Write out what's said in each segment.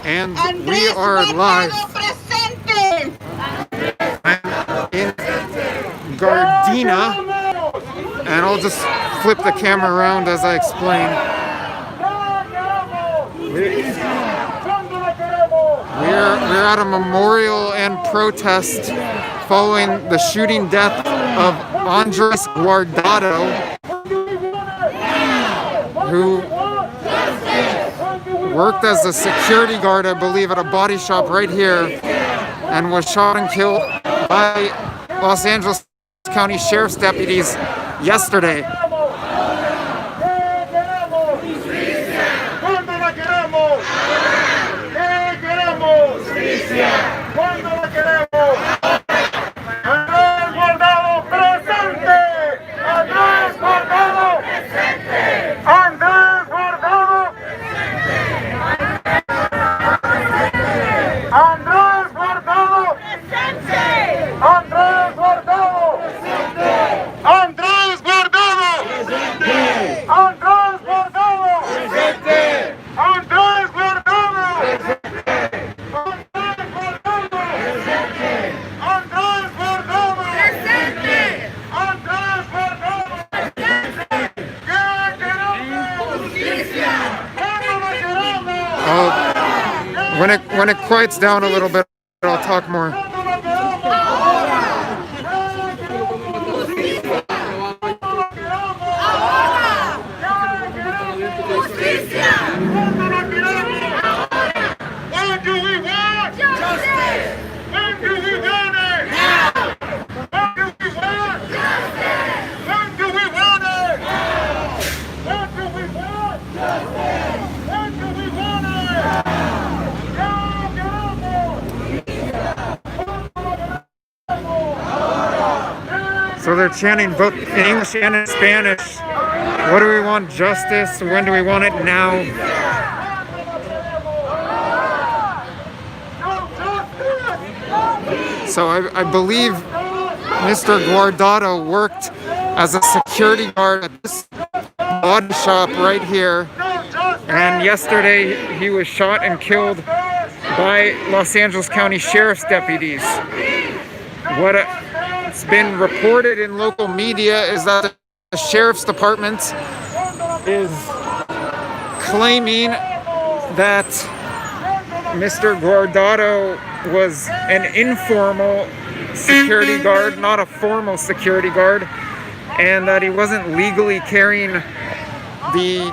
And we are live in Gardena, and I'll just flip the camera around as I explain. We're at a memorial and protest following the shooting death of Andres Guardado, who worked as a security guard, I believe, at a body shop right here, and was shot and killed by Los Angeles County Sheriff's deputies yesterday. When it quiets down a little bit, I'll talk more. So they're chanting both in English and in Spanish. What do we want? Justice? When do we want it? Now. So I believe Mr. Guardado worked as a security guard at this body shop right here. And yesterday he was shot and killed by Los Angeles County Sheriff's deputies. It's been reported in local media is that the Sheriff's Department is claiming that Mr. Guardado was an informal security guard, not a formal security guard, and that he wasn't legally carrying the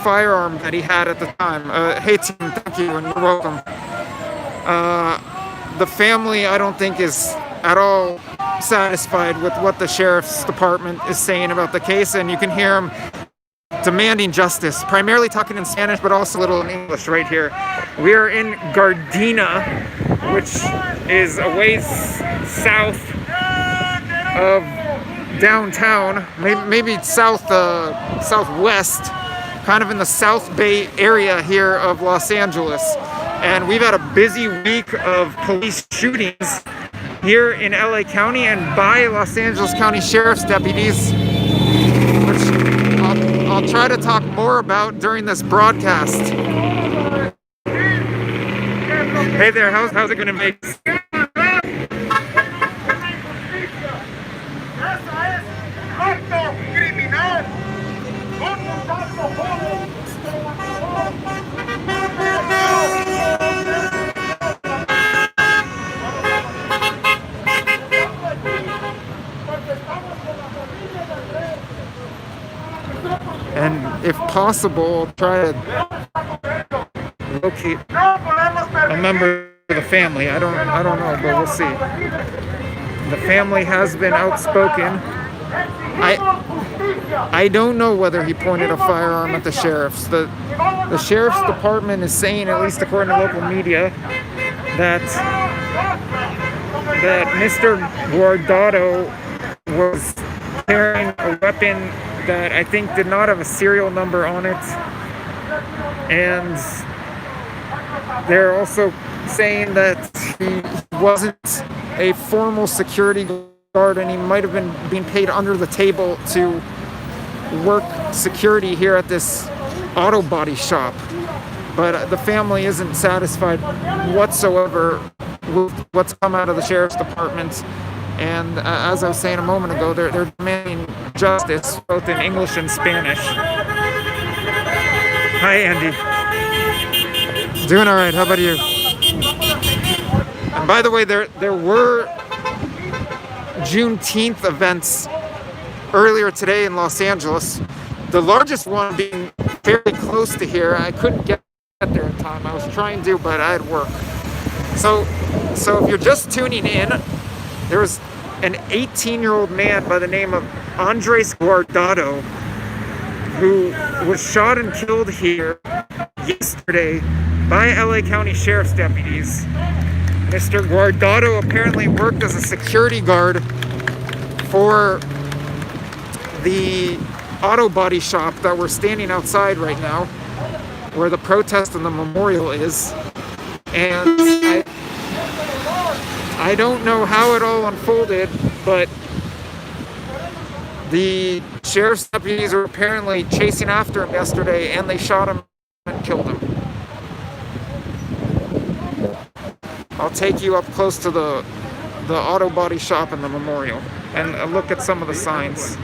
firearm that he had at the time. Hey team, thank you, and you're welcome. The family, I don't think, is at all satisfied with what the Sheriff's Department is saying about the case, and you can hear him demanding justice, primarily talking in Spanish, but also a little in English right here. We are in Gardena, which is a ways south of downtown, maybe southwest, kind of in the South Bay area here of Los Angeles. And we've had a busy week of police shootings here in LA County and by Los Angeles County Sheriff's deputies, which I'll try to talk more about during this broadcast. Hey there, how's it going to make? And if possible, try to locate a member of the family. I don't know, but we'll see. The family has been outspoken. I don't know whether he pointed a firearm at the sheriff's. The Sheriff's Department is saying, at least according to local media, that Mr. Guardado was carrying a weapon that I think did not have a serial number on it. And they're also saying that he wasn't a formal security guard and he might have been being paid under the table to work security here at this auto body shop. but the family isn't satisfied whatsoever with what's come out of the sheriff's department. And as I was saying a moment ago, they're demanding justice both in English and Spanish. Hi, Andy. Doing all right. How about you? And by the way, there were Juneteenth events earlier today in Los Angeles. The largest one being fairly close to here. I couldn't get there in time. I was trying to, but I had work. So if you're just tuning in, there was an 18-year-old man by the name of Andres Guardado who was shot and killed here yesterday by LA County Sheriff's deputies. Mr. Guardado apparently worked as a security guard for the auto body shop that we're standing outside right now, where the protest and the memorial is. And I don't know how it all unfolded, but the sheriff's deputies were apparently chasing after him yesterday, and they shot him and killed him. I'll take you up close to the auto body shop and the memorial and look at some of the signs.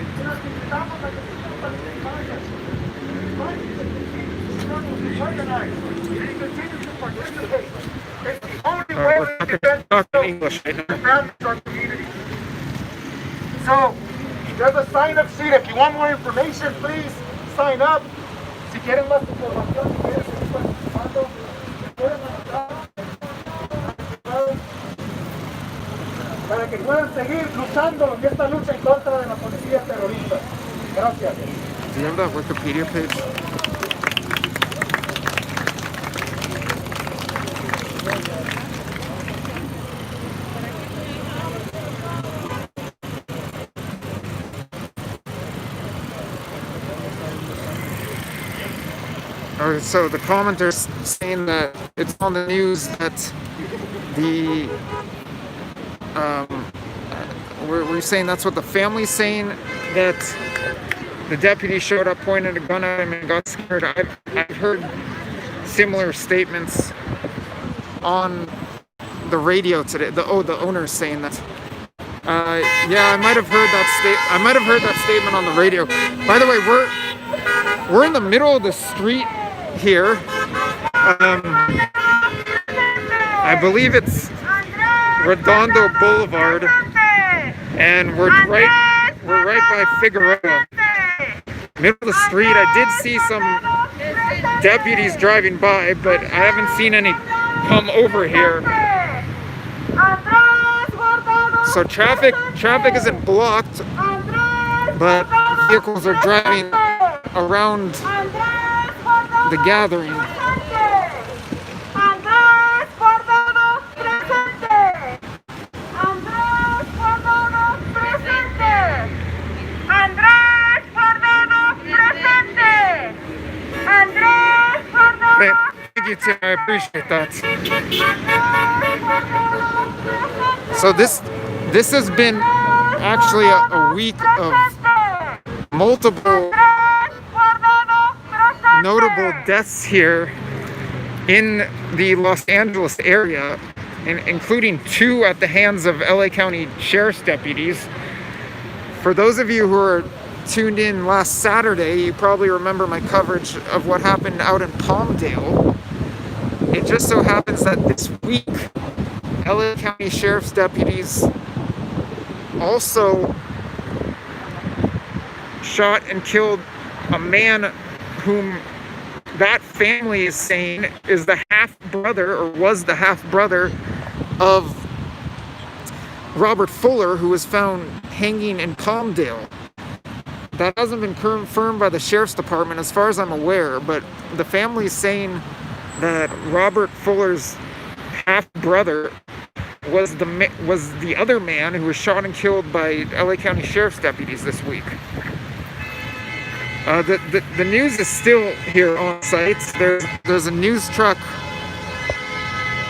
We're talking English right now. So, there's a sign-up sheet. If you want more information, please sign up. Si quieren más información, si quieren seguir participando, pueden anotar para que puedan seguir luchando en esta lucha en contra de la policía terrorista. Gracias. Do you have that Wikipedia page? So the commenters saying that it's on the news that the we're saying that's what the family's saying, that the deputy showed up, pointed a gun at him, and got scared. I've heard similar statements on the radio today. The owner's saying that. Yeah, I might have heard that statement on the radio. By the way, we're in the middle of the street here. I believe it's Redondo Boulevard, and we're right by Figueroa. Middle of the street. I did see some deputies driving by, but I haven't seen any come over here. So traffic isn't blocked, but vehicles are driving around the gathering. Thank you, Tim. I appreciate that. So this has been actually a week of multiple notable deaths here in the Los Angeles area, including 2 at the hands of LA County Sheriff's deputies. For those of you who are tuned in last Saturday, you probably remember my coverage of what happened out in Palmdale. It just so happens that this week, LA County Sheriff's deputies also shot and killed a man whom that family is saying is the half-brother, or was the half-brother, of Robert Fuller, who was found hanging in Palmdale. That hasn't been confirmed by the Sheriff's Department as far as I'm aware, but the family is saying that Robert Fuller's half-brother was the other man who was shot and killed by LA County Sheriff's deputies this week. The news is still here on site. There's a news truck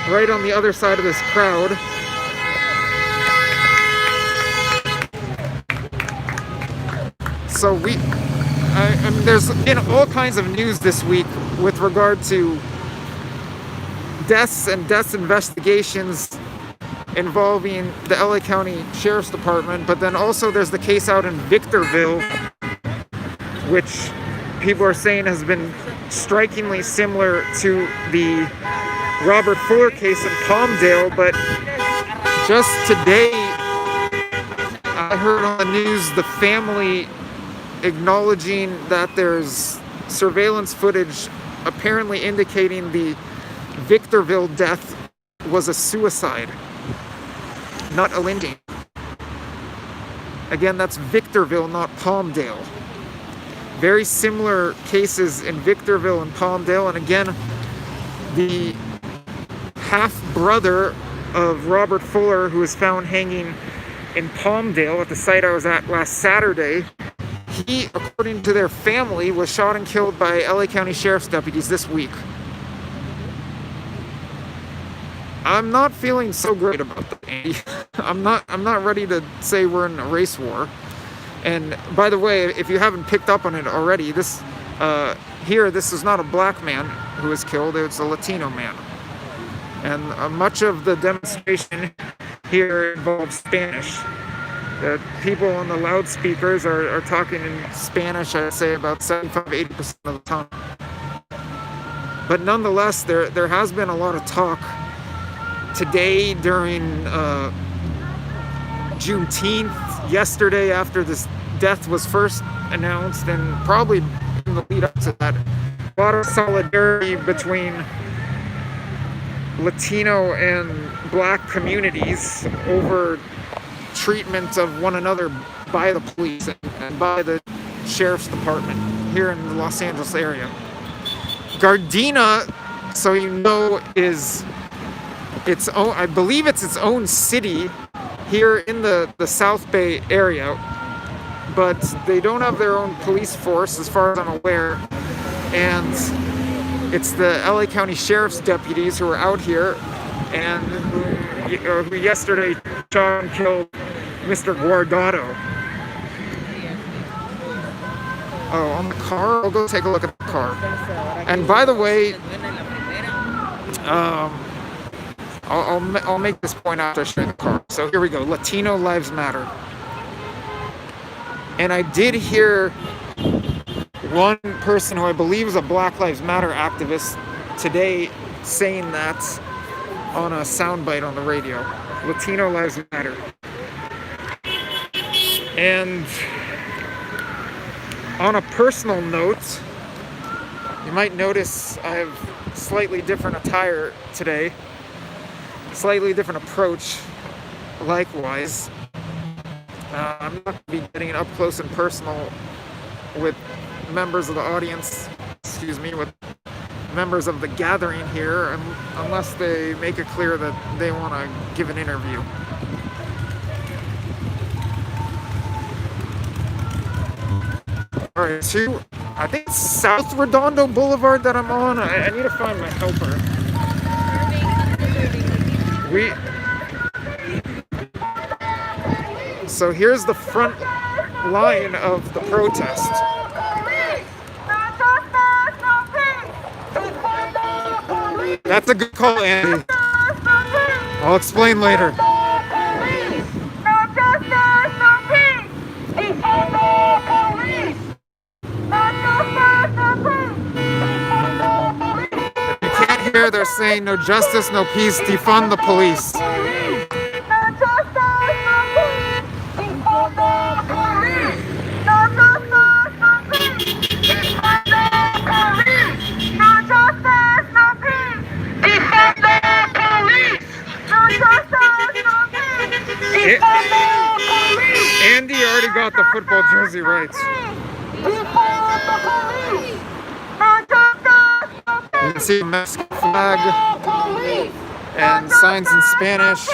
right on the other side of this crowd. So I mean, there's been all kinds of news this week with regard to deaths and death investigations involving the LA County Sheriff's Department, but then also there's the case out in Victorville, which people are saying has been strikingly similar to the Robert Fuller case in Palmdale. But just today, I heard on the news the family acknowledging that there's surveillance footage apparently indicating the Victorville death was a suicide, not a lynching. Again, that's Victorville, not Palmdale. Very similar cases in Victorville and Palmdale. And again, the half-brother of Robert Fuller, who was found hanging in Palmdale at the site I was at last Saturday, he, according to their family, was shot and killed by LA County Sheriff's deputies this week. I'm not feeling so great about that, Andy. I'm not ready to say we're in a race war. And by the way, if you haven't picked up on it already, this is not a black man who was killed, it's a Latino man. And much of the demonstration here involves Spanish. The people on the loudspeakers are talking in Spanish, I'd say about 75-80% of the time. But nonetheless, there has been a lot of talk today during Juneteenth, yesterday after this death was first announced, and probably in the lead up to that, a lot of solidarity between Latino and black communities over treatment of one another by the police and by the sheriff's department here in the Los Angeles area. Gardena, so you know, is its own, I believe it's its own city here in the South Bay area, but they don't have their own police force as far as I'm aware, and it's the LA County Sheriff's deputies who are out here and who yesterday shot and killed Mr. Guardado. Oh, on the car? I'll go take a look at the car. And by the way, I'll make this point after I show you the car. So here we go. Latino Lives Matter. And I did hear one person who I believe is a Black Lives Matter activist today saying that on a soundbite on the radio. Latino Lives Matter. And on a personal note, you might notice I have slightly different attire today. Slightly different approach, likewise. I'm not going to be getting up close and personal with members of the audience, with members of the gathering here, unless they make it clear that they want to give an interview. Alright, I think it's South Redondo Boulevard that I'm on. I need to find my helper. So here's the front line of the protest. That's a good call, Andy. I'll explain later. If you can't hear, they're saying no justice, no peace, defund the police. Andy already got the football jersey right. You can see a Mexican flag and signs in Spanish.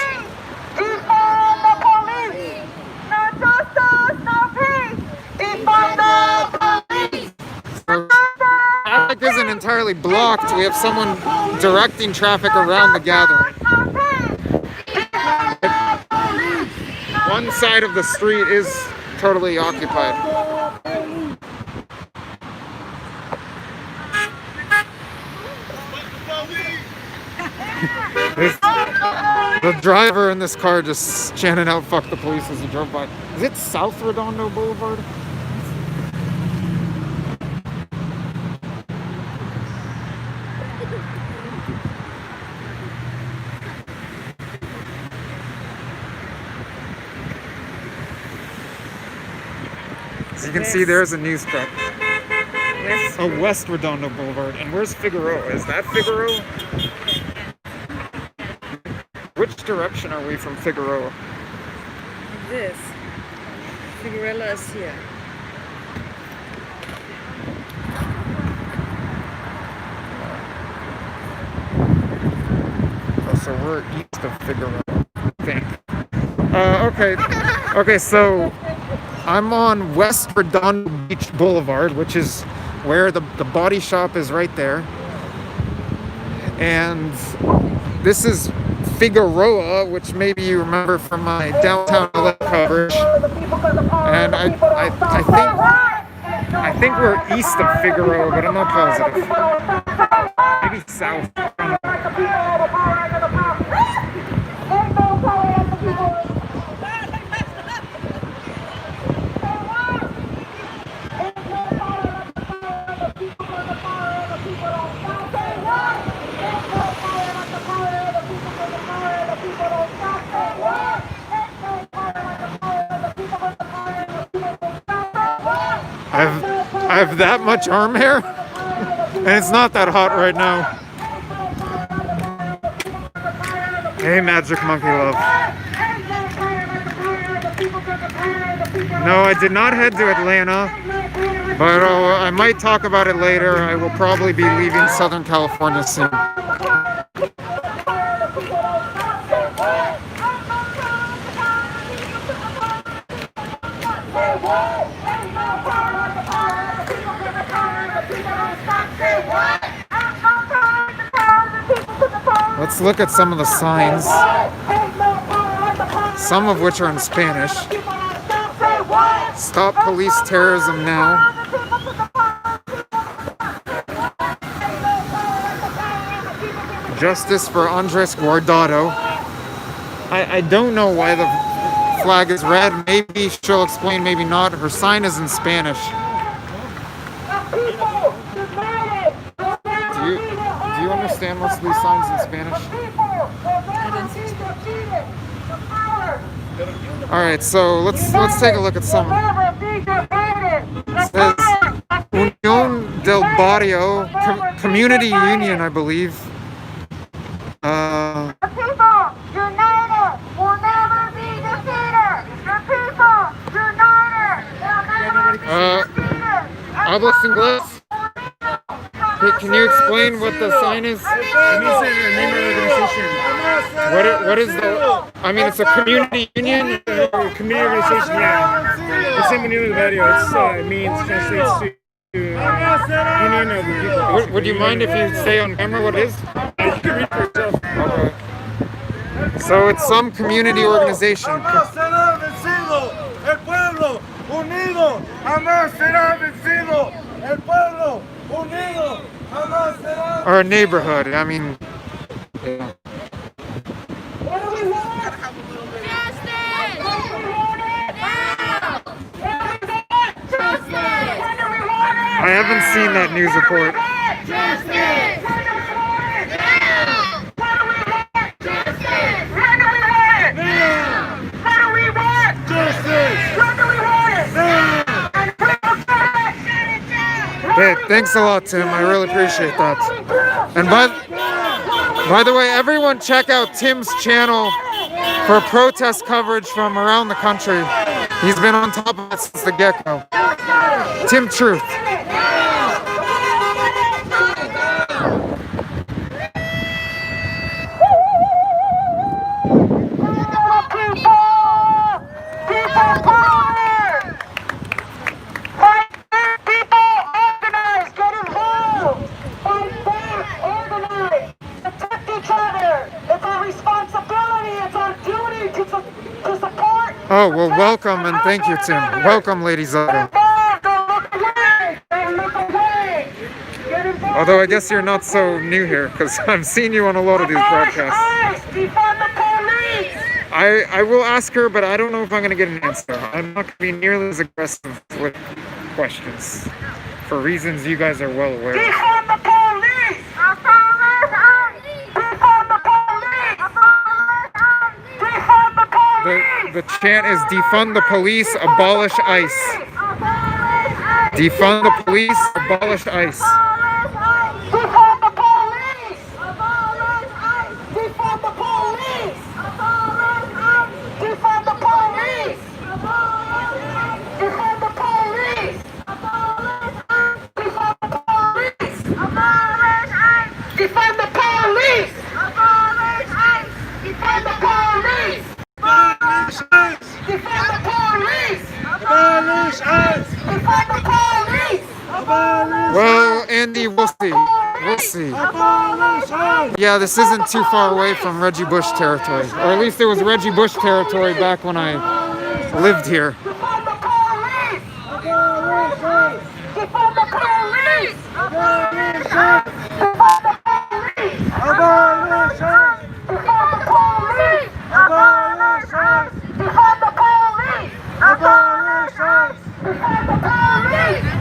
So, traffic isn't entirely blocked. We have someone directing traffic around the gathering. One side of the street is totally occupied. The driver in this car just chanting out "fuck the police" as he drove by. Is it South Redondo Boulevard? As you can see, there's a news truck. Oh, West Redondo Boulevard. And where's Figueroa? Is that Figueroa? Which direction are we from Figueroa? This. Figueroa is here. Oh, so we're east of Figueroa, I think. Okay, so I'm on West Redondo Beach Boulevard, which is where the body shop is right there. And this is Figueroa, which maybe you remember from my downtown LA coverage. And I think we're east of Figueroa, but I'm not positive. Maybe south. I have that much arm hair, and it's not that hot right now. Hey, Magic Monkey Love. No, I did not head to Atlanta, but I might talk about it later. I will probably be leaving Southern California soon. Let's look at some of the signs, some of which are in Spanish. Stop police terrorism now. Justice for Andres Guardado. I don't know why the flag is red. Maybe she'll explain, maybe not. Her sign is in Spanish. Do you understand most of these signs in Spanish? Alright, so let's take a look at some. It says Unión del Barrio, Community Union, I believe. ¿Hablas inglés? Can you explain what the sign is? It means the name of the organization. What is the? I mean, it's a community union. Community organization, yeah. The same Unión del Barrio. It means translates to Union of the People. Would you mind if you say on camera what it is? You can read for yourself. Okay. So it's some community organization. Jamás será vencido el pueblo unido. Jamás será vencido el pueblo unido. Jamás será. Or a neighborhood. I mean. Yeah. What do we want? I haven't seen that news report. Hey, thanks a lot, Tim. I really appreciate that. And by the way, everyone check out Tim's channel for protest coverage from around the country. He's been on top of it since the get-go. Tim Truth. Oh, well, welcome and thank you, Tim. Welcome, Lady Zada. Although I guess you're not so new here, because I've seen you on a lot of these broadcasts. Defund the police! I will ask her, but I don't know if I'm going to get an answer. I'm not going to be nearly as aggressive with questions, for reasons you guys are well aware of. Defund the police! Defund the police! Defund the police! The chant is defund the police, abolish ICE. Defund the police, abolish ICE. Defund the police! Defund the police! Defund the police! Defund the police! Defund the police! Defund the police! Defund the police! Defund the police! Abolish ICE! Defund the police! Well, Andy, we'll see. We'll see. Abolish ICE! Yeah, this isn't too far away from Reggie Bush territory. Or at least it was Reggie Bush territory back when I lived here. Defund the police! Defund the police! Abolish ICE! Defund the police! Abolish ICE! Defund the police! Abolish ICE! Defund the police! Abolish ICE! Defund the police!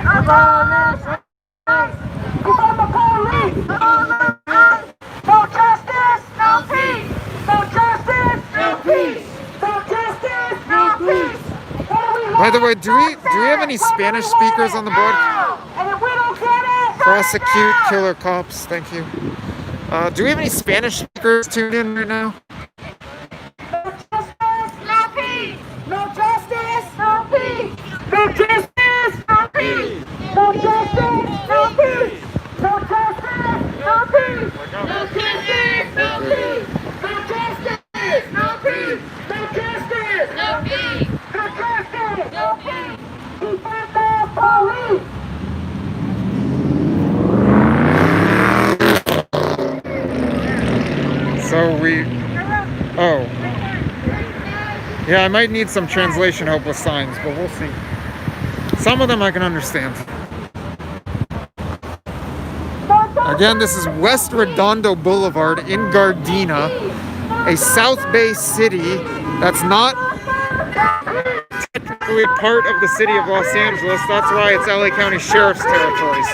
Abolish ICE! Defund the police! No justice, no peace! No justice, no peace! No justice, no peace! By the way, do we have any Spanish speakers on the board? And if we don't get it, Prosecute killer cops, thank you. Do we have any Spanish speakers tuned in right now? no peace! No justice, no peace! No justice, no peace! No justice, no peace! No justice, no peace! No justice, no peace! No justice, no peace! No justice, no peace! No justice, no peace! Defund the police! So oh. Yeah, I might need some translation help with signs, but we'll see. Some of them I can understand. Again, this is West Redondo Boulevard in Gardena, a South Bay city that's not technically part of the city of Los Angeles. That's why it's LA County Sheriff's territories.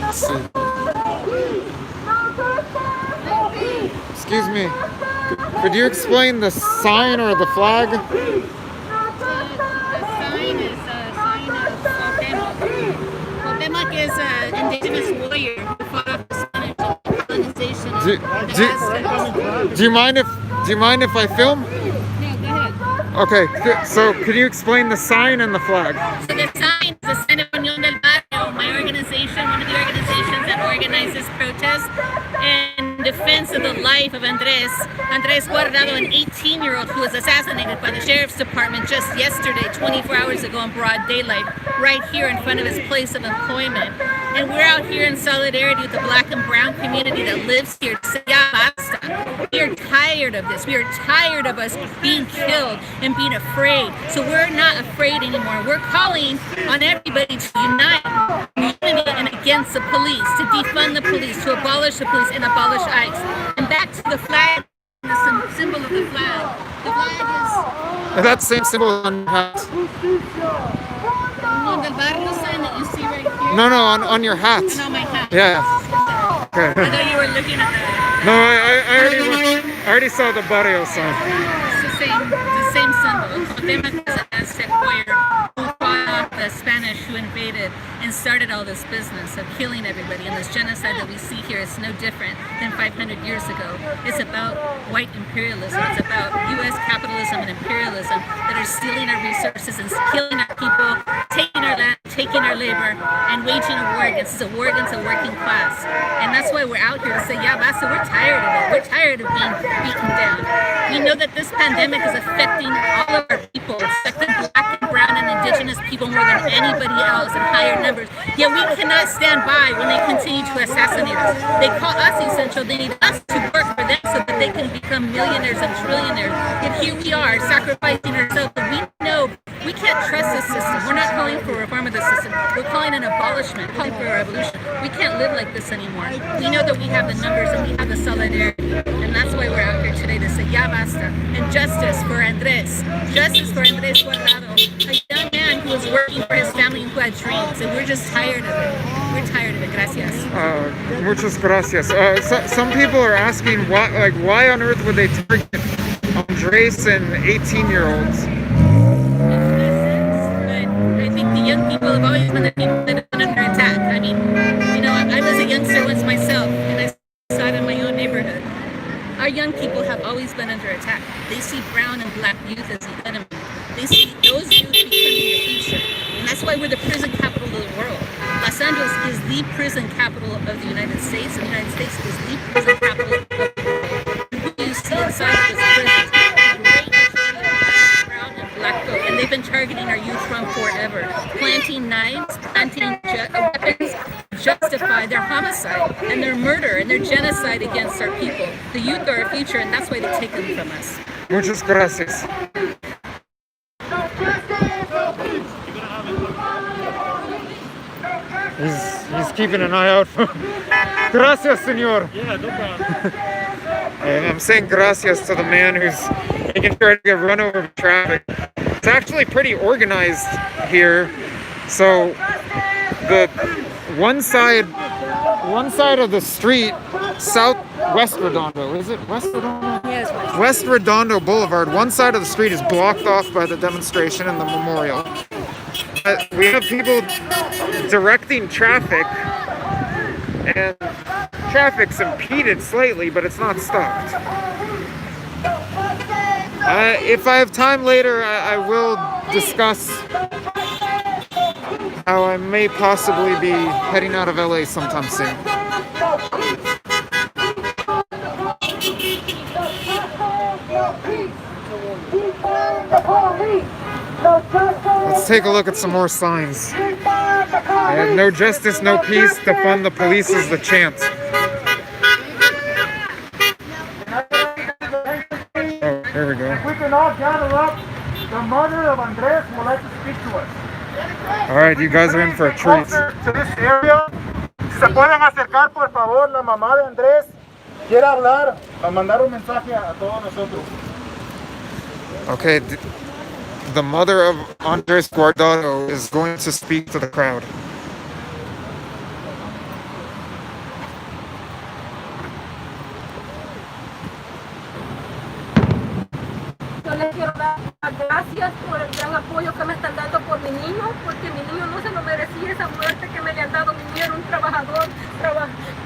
Let's see. Excuse me. Could you explain the sign or the flag? The sign is a sign of Cuauhtemoc. Cuauhtemoc is an indigenous warrior who fought off the Spanish colonization of the Aztecs. Do you mind if I film? Yeah, go ahead. Okay. So could you explain the sign and the flag? So the sign is the sign of Unión del Barrio, my organization, one of the organizations that organizes protests in defense of the life of Andres Guardado, an 18-year-old who was assassinated by the Sheriff's Department just yesterday, 24 hours ago in broad daylight, right here in front of his place of employment. And we're out here in solidarity with the black and brown community that lives here to say, ya basta. We are tired of this. We are tired of us being killed and being afraid. So we're not afraid anymore. We're calling on everybody to unite unity and against the police, to defund the police, to abolish the police and abolish ICE. And back to the flag, the symbol of the flag. The flag That same symbol on your hat. is Unión del Barrio sign that you see right here. No, on your hat. And on my hat. Yeah. Okay. I thought you were looking at that. No, I already saw the barrio sign. It's the same symbol. Cuauhtemoc is an Aztec warrior who fought off the Spanish who invaded and started all this business of killing everybody. And this genocide that we see here is no different than 500 years ago. It's about white imperialism. It's about U.S. capitalism and imperialism that are stealing our resources and killing our people, taking our land, taking our labor, and waging a war against us. It's a war against a working class. And that's why we're out here to say, yeah, basta, we're tired of it. We're tired of being beaten down. We know that this pandemic is affecting all of our people. It's affecting black and brown and indigenous people. people more than anybody else in higher numbers. Yet we cannot stand by when they continue to assassinate us. They call us essential. They need us to work for them so that they can become millionaires and trillionaires. Yet here we are sacrificing ourselves. We know we can't trust this system. We're not calling for reform of the system. We're calling an abolishment, calling for a revolution. We can't live like this anymore. We know that we have the numbers and we have the solidarity. And that's why we're out here today to say, ya basta. And justice for Andres. Justice for Andres Guardado. A young man who was working for his family and who had dreams. And we're just tired of it. We're tired of it. Gracias. Muchas gracias. Some people are asking why on earth would they target Andres and 18-year-olds? I think the young people have always been the people that have been under attack. I mean, you know, I was a youngster once myself, and I saw it in my own neighborhood. Our young people have always been under attack. They see brown and black youth as the enemy. They see those youth becoming the future. And that's why we're the prison capital of the world. Los Angeles is the prison capital of the United States, and the United States is the prison capital of the world. Who you see inside of this prison is the great majority of brown and black folk, and they've been targeting our youth from forever. Planting knives, planting weapons, justify their homicide and their murder and their genocide against our people. The youth are our future, and that's why they take them from us. Muchas gracias. He's keeping an eye out for. Gracias, señor. Yeah, no problem. And I'm saying gracias to the man who's making sure to get run over with traffic. It's actually pretty organized here. So the one side of the street, West Redondo, is it West Redondo? Yes. West Redondo Boulevard, one side of the street is blocked off by the demonstration and the memorial. We have people directing traffic, and traffic's impeded slightly, but it's not stopped. If I have time later, I will discuss how I may possibly be heading out of LA sometime soon. Let's take a look at some more signs. No justice, no peace. Defund the police is the chant. Oh, here we go. We can all gather up. The mother of Andres would like to speak to us. All right, you guys are in for a treat. To this area. Si se pueden acercar, por favor, la mamá de Andrés quiere hablar, a mandar un mensaje a todos nosotros. Okay, the mother of Andres Guardado is going to speak to the crowd. Yo les quiero dar las gracias por el gran apoyo que me están dando por mi niño, porque mi niño no se lo merecía esa muerte que me le han dado. Mi niño era un trabajador,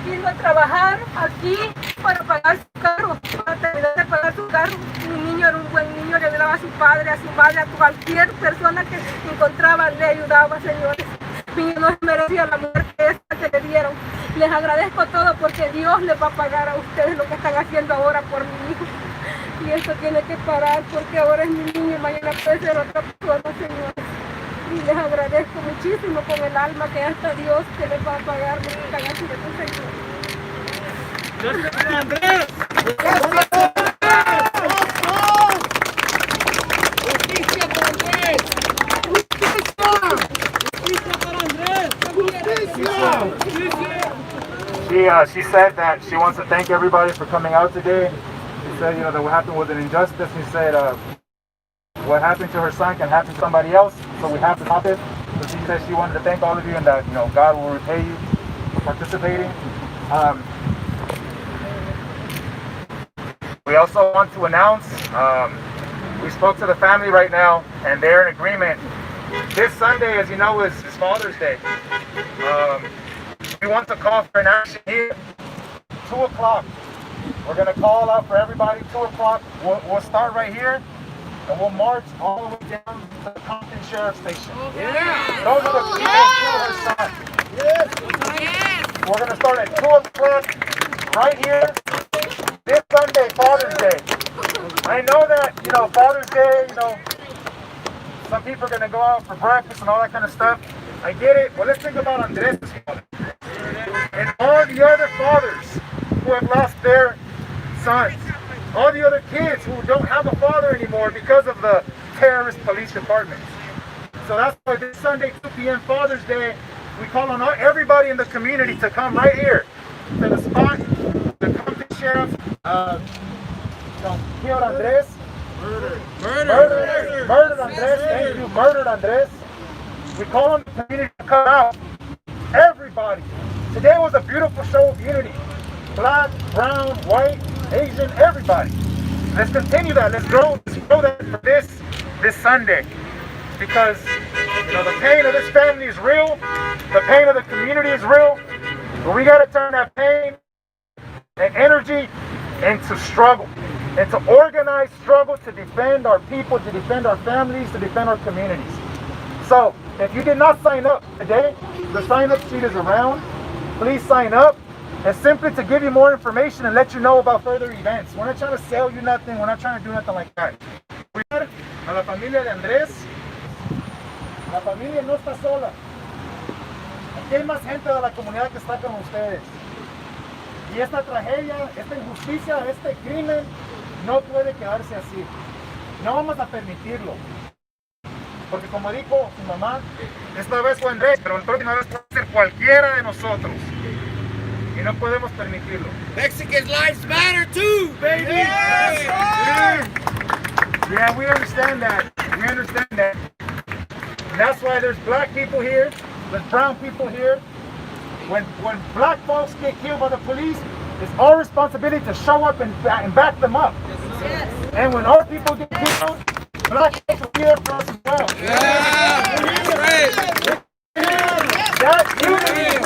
vino a trabajar aquí para pagar su carro, para terminar de pagar su carro. Mi niño era un buen niño, le ayudaba a su padre, a su madre, a cualquier persona que encontraba, le ayudaba, señores. Mi niño no se merecía la muerte esa que le dieron. Les agradezco todo porque Dios les va a pagar a ustedes lo que están haciendo ahora por mi hijo. Y esto tiene que parar porque ahora es mi niño y mañana puede ser otra persona, señores. Y les agradezco muchísimo con el alma que hasta Dios que les va a pagar lo que están haciendo, señores. She said that she wants to thank everybody for coming out today. She said, that what happened was an injustice. She said, what happened to her son can happen to somebody else, so we have to stop it. So she said she wanted to thank all of you and that, God will repay you for participating. We also want to announce, we spoke to the family right now, and they're in agreement. This Sunday, as you know, is Father's Day. We want to call for an action here, 2 o'clock. We're going to call out for everybody, 2 o'clock. We'll start right here, and we'll march all the way down to the Compton Sheriff's Station. Yeah. Those are the people who killed her son. Yes. Yes. We're going to start at 2 o'clock right here, this Sunday, Father's Day. I know that, Father's Day, Some people are gonna go out for breakfast and all that kind of stuff. I get it. Well, let's think about Andres' father and all the other fathers who have lost their sons. All the other kids who don't have a father anymore because of the terrorist police departments. So that's why this Sunday, 2 p.m. Father's Day, we call on everybody in the community to come right here to the spot, the county sheriff, killed Andres. Murdered Andres. Thank you, murdered Andres. We call on the community to come out. Everybody. Today was a beautiful show of unity. Black, brown, white, Asian, everybody. Let's continue that. Let's grow that for this Sunday. Because the pain of this family is real. The pain of the community is real. But we got to turn that pain and energy into struggle. Into organized struggle to defend our people, to defend our families, to defend our communities. So, if you did not sign up today, the sign-up sheet is around. Please sign up. And simply to give you more information and let you know about further events. We're not trying to sell you nothing. We're not trying to do nothing like that. A la familia de Andrés, la familia no está sola. Aquí hay más gente de la comunidad que está con ustedes. Y esta tragedia, esta injusticia, este crimen no puede quedarse así. No vamos a permitirlo. Porque como dijo su mamá, esta vez fue Andrés, pero la próxima vez puede ser cualquiera de nosotros. Y no podemos permitirlo. Mexican lives matter too, baby! Yes! Yeah, we understand that. We understand that. And that's why there's black people here, there's brown people here. When black folks get killed by the police, it's our responsibility to show up and back them up. Yes. And when our people get killed, black folks will be there for us as well. Yeah! That's right! That unity.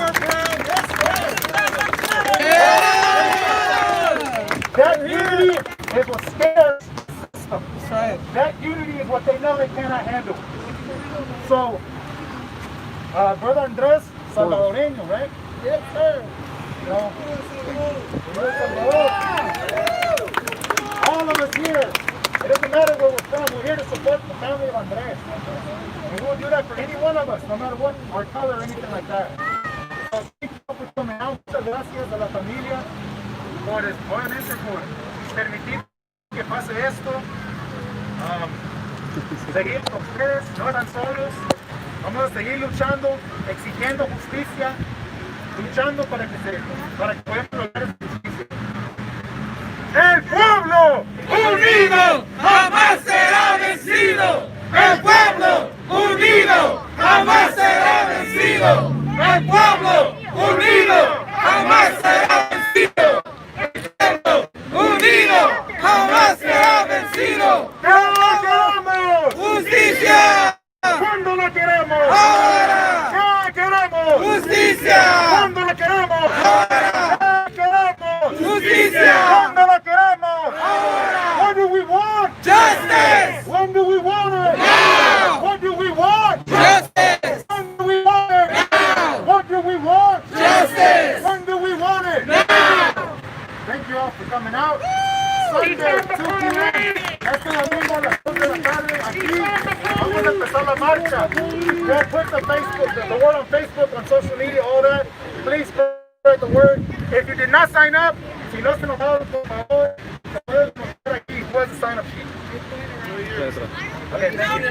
That unity is what scares the system. That's right. That unity is what they know they cannot handle. So, Brother Andres, Salvadoreño, right? Yes, sir. All of us here, it doesn't matter where we're from, we're here to support the family of Andres. And we'll do that for any one of us, no matter what our color or anything like that. So, thank you for coming out. Muchas gracias a la familia. Obviamente por permitir que pase esto. Seguir con ustedes, no están solos. Vamos a seguir luchando, exigiendo justicia, luchando para que podamos lograr esa justicia. ¡El pueblo Unido jamás será vencido. El pueblo unido jamás será vencido. El pueblo unido jamás será vencido. Unido jamás será vencido. ¡No queremos! ¡Justicia! ¿Cuándo la queremos? ¡Ahora! ¡No queremos! ¡Justicia! ¿Cuándo la queremos? ¡Ahora! ¡No queremos! ¡Justicia! ¿Cuándo la queremos? ¡Ahora! What do we want? Justice! When do we want it? Now! What do we want? Justice! When do we want it? Now! What do we want? Justice! When do we want it? Now! Thank you all for coming out. Sunday, 2 p.m. Este domingo a las 2 de la tarde, aquí vamos a empezar la marcha. Yeah, put the Facebook, the word on Facebook, on social media, all that. Please spread the word. If you did not sign up, si no se nos ha dado por favor, se puede mostrar aquí. Where's the sign up sheet? Okay, thank you.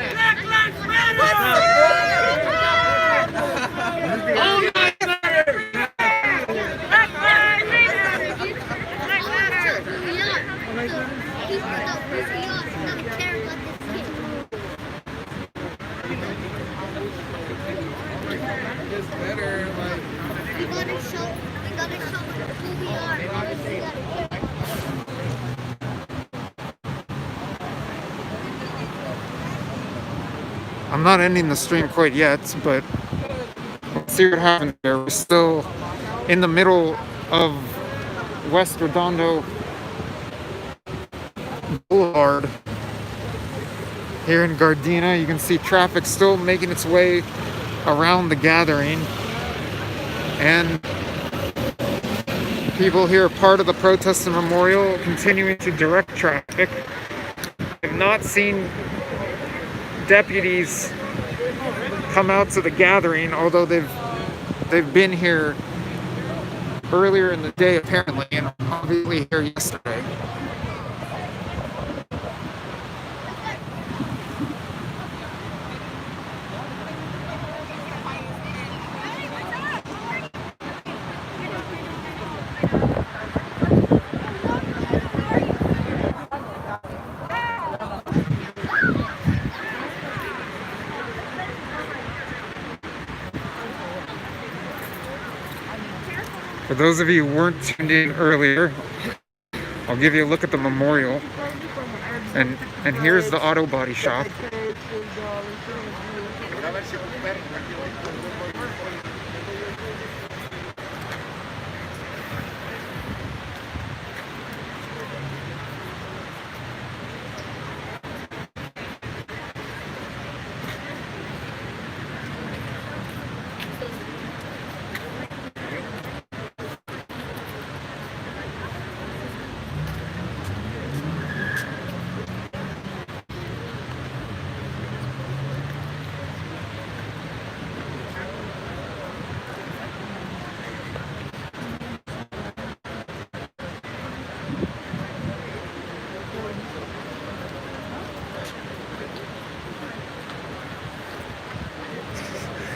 I'm not ending the stream quite yet, but let's see what happens there. We're still in the middle of West Redondo Boulevard here in Gardena. You can see traffic still making its way around the gathering, and people here are part of the protest and memorial, continuing to direct traffic. I've not seen deputies come out to the gathering, although they've been here earlier in the day apparently, and obviously here yesterday. For those of you who weren't tuned in earlier, I'll give you a look at the memorial. And here's the auto body shop.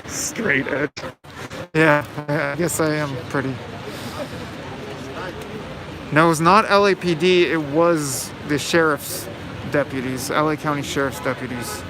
Straight edge. Yeah, I guess I am pretty. No, it was not LAPD, it was the sheriff's deputies, LA County Sheriff's deputies.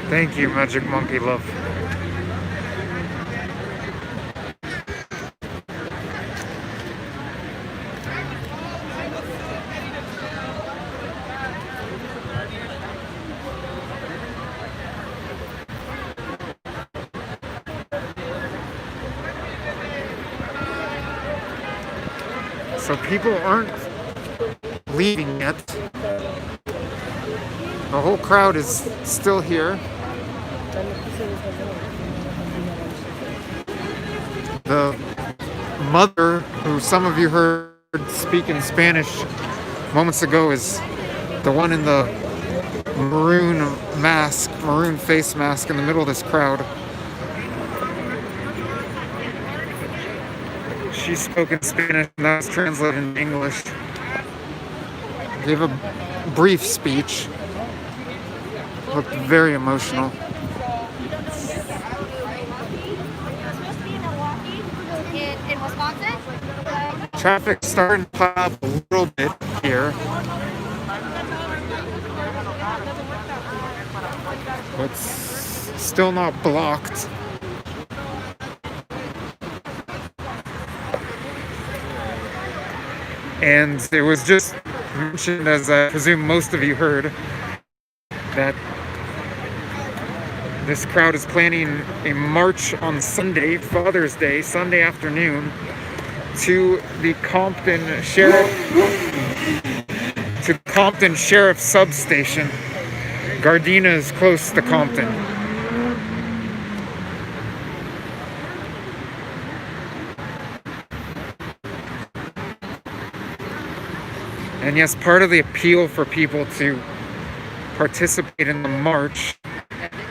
Thank you, Magic Monkey Love. So people aren't leaving yet. The whole crowd is still here. The mother, who some of you heard speak in Spanish moments ago, is the one in the maroon mask, maroon face mask in the middle of this crowd. She spoke in Spanish and that was translated in English. Gave a brief speech. Looked very emotional. In Wisconsin? Traffic's starting to pile up a little bit here. But still not blocked. And it was just mentioned, as I presume most of you heard, that this crowd is planning a march on Sunday, Father's Day, Sunday afternoon, to the Compton Sheriff substation. Gardena is close to Compton. And yes, part of the appeal for people to participate in the march,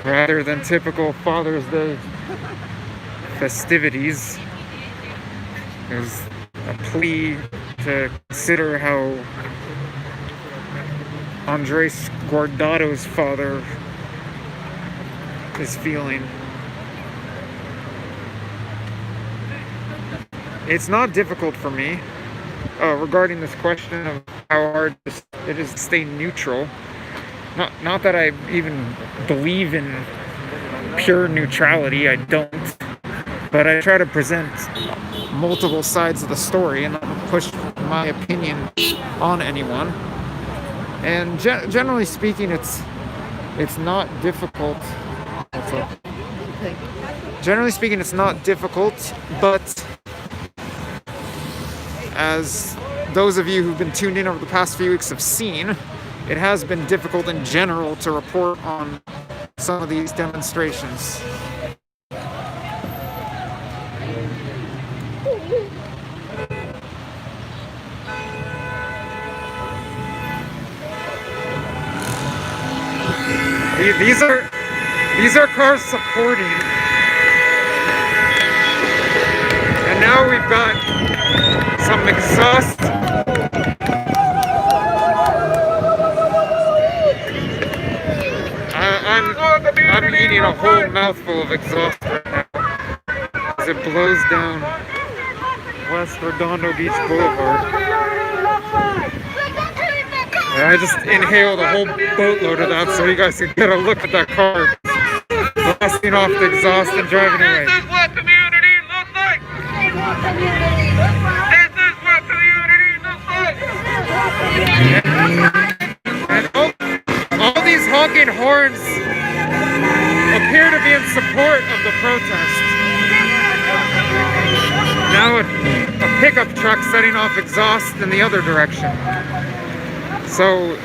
rather than typical Father's Day festivities, is a plea to consider how Andres Guardado's father is feeling. It's not difficult for me regarding this question of how hard it is to stay neutral. Not that I even believe in pure neutrality, I don't. But I try to present multiple sides of the story and not push my opinion on anyone. And generally speaking, it's not difficult. Generally speaking, it's not difficult, but as those of you who've been tuned in over the past few weeks have seen, it has been difficult in general to report on some of these demonstrations. These are cars supporting, and now we've got some exhaust. I'm eating a whole mouthful of exhaust right now as it blows down West Redondo Beach Boulevard. And I just inhaled a whole boatload of that so you guys can get a look at that car blasting off the exhaust and driving away. This is what community looks like. This is what community looks like. And all these honking horns appear to be in support of the protest. Now a pickup truck setting off exhaust in the other direction. So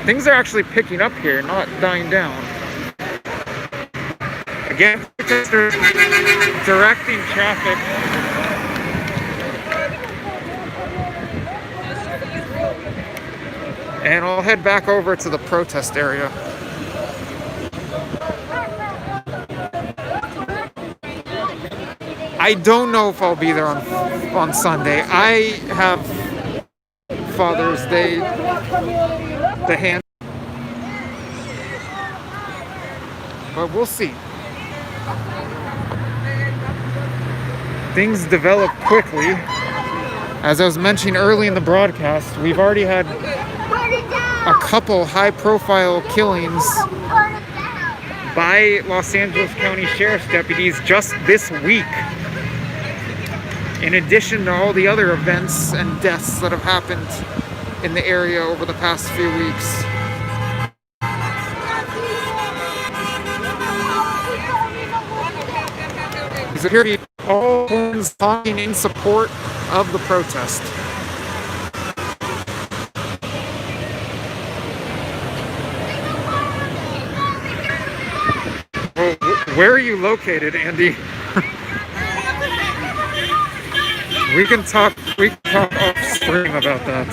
things are actually picking up here, not dying down. Again, protesters directing traffic. And I'll head back over to the protest area. I don't know if I'll be there on Sunday. I have Father's Day, the hand, but we'll see. Things develop quickly. As I was mentioning early in the broadcast, we've already had a couple high-profile killings by Los Angeles County Sheriff's deputies just this week, in addition to all the other events and deaths that have happened in the area over the past few weeks. There appear to be all horns honking in support of the protest. Well, where are you located, Andy? We can talk off stream about that.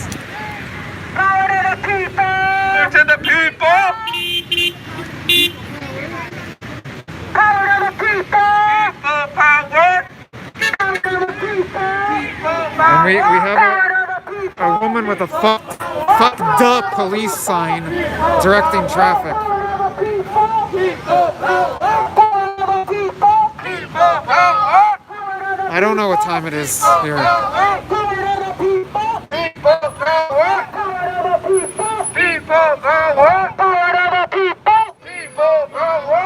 Power to the people! To the people! Power to the people! People power! Power to the people! People And we power! have a woman with a fuck the police sign directing traffic. I don't know what time it is here.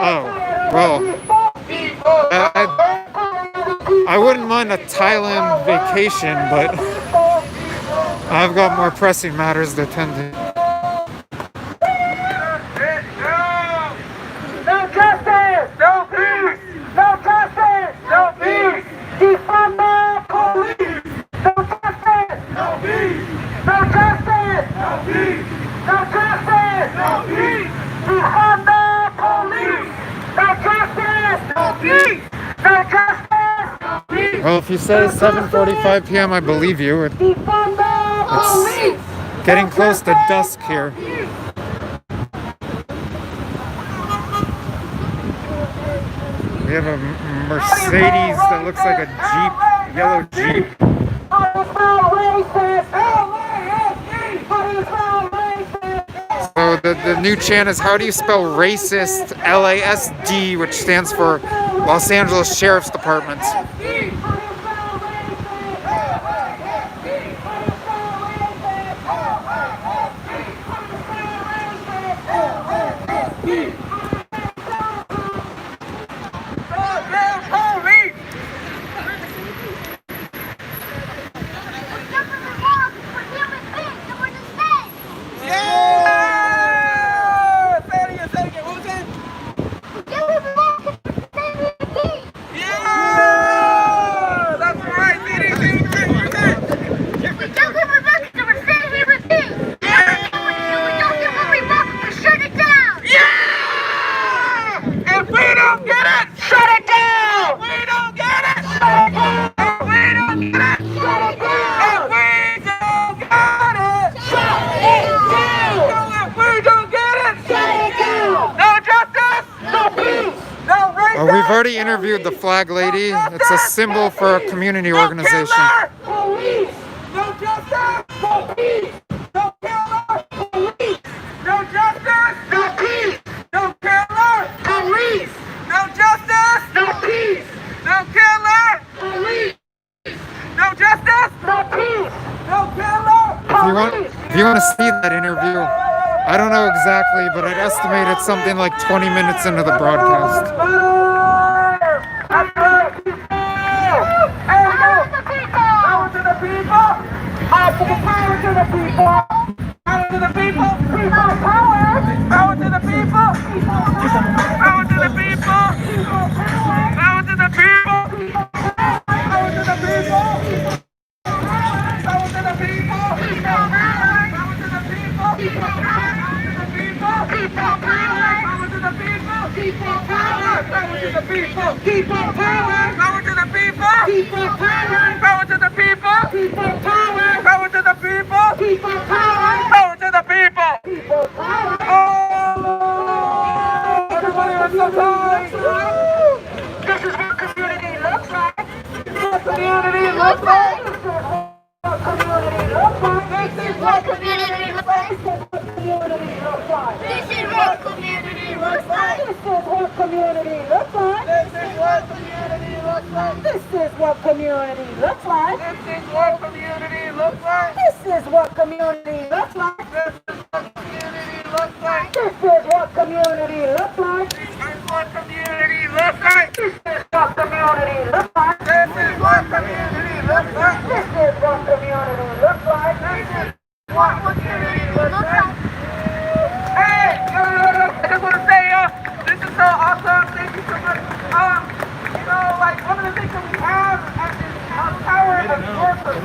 Oh, well, I wouldn't mind a Thailand vacation, but I've got more pressing matters to attend to. No justice! No peace! No justice! No peace! Defund the police! No justice! No peace! No justice! No peace! No justice! No peace! Defund the police! No justice! No peace! No justice! No peace! Well, if you say 7:45 p.m., I believe you. Defund the police! It's getting close to dusk here. We have a Mercedes that looks like a Jeep, yellow Jeep. So the new chant is, how do you spell racist? LASD, which stands for Los Angeles Sheriff's Department. We've already interviewed the flag lady. It's a symbol for a community organization. Police! No justice! No peace! No killer! Police! No justice! No peace! No killer! Police! No justice! No peace! No killer! Police! No justice! No peace! No killer! If you want to see that interview, I don't know exactly, but I'd estimate it's something like 20 minutes into the broadcast. Power to the people! Power to the people! Power to the people! Power to the people! Power to the people! Power to the people! Power to the people! Power to the people! Power to the people! Power to the people! People power! Power to the people! People power! Power to the people! People power! Power to the people! People power! Power to the people! People power! Power to the people! People power! Oh! Everybody on the side! This is what community looks like! What community looks like! What community looks like! This is what community looks like! This is what community looks like! This is what community looks like! This is what community looks like! This is what community looks like! This is what community looks like! This is what community looks like! This is what community looks like! This is what community looks like! This is what community looks like! This is what community looks like! This is what community looks like! This is what community looks like! This is what community looks like! Hey! I just want to say, this is so awesome. Thank you so much. Like one of the things that we have at this tower of workers.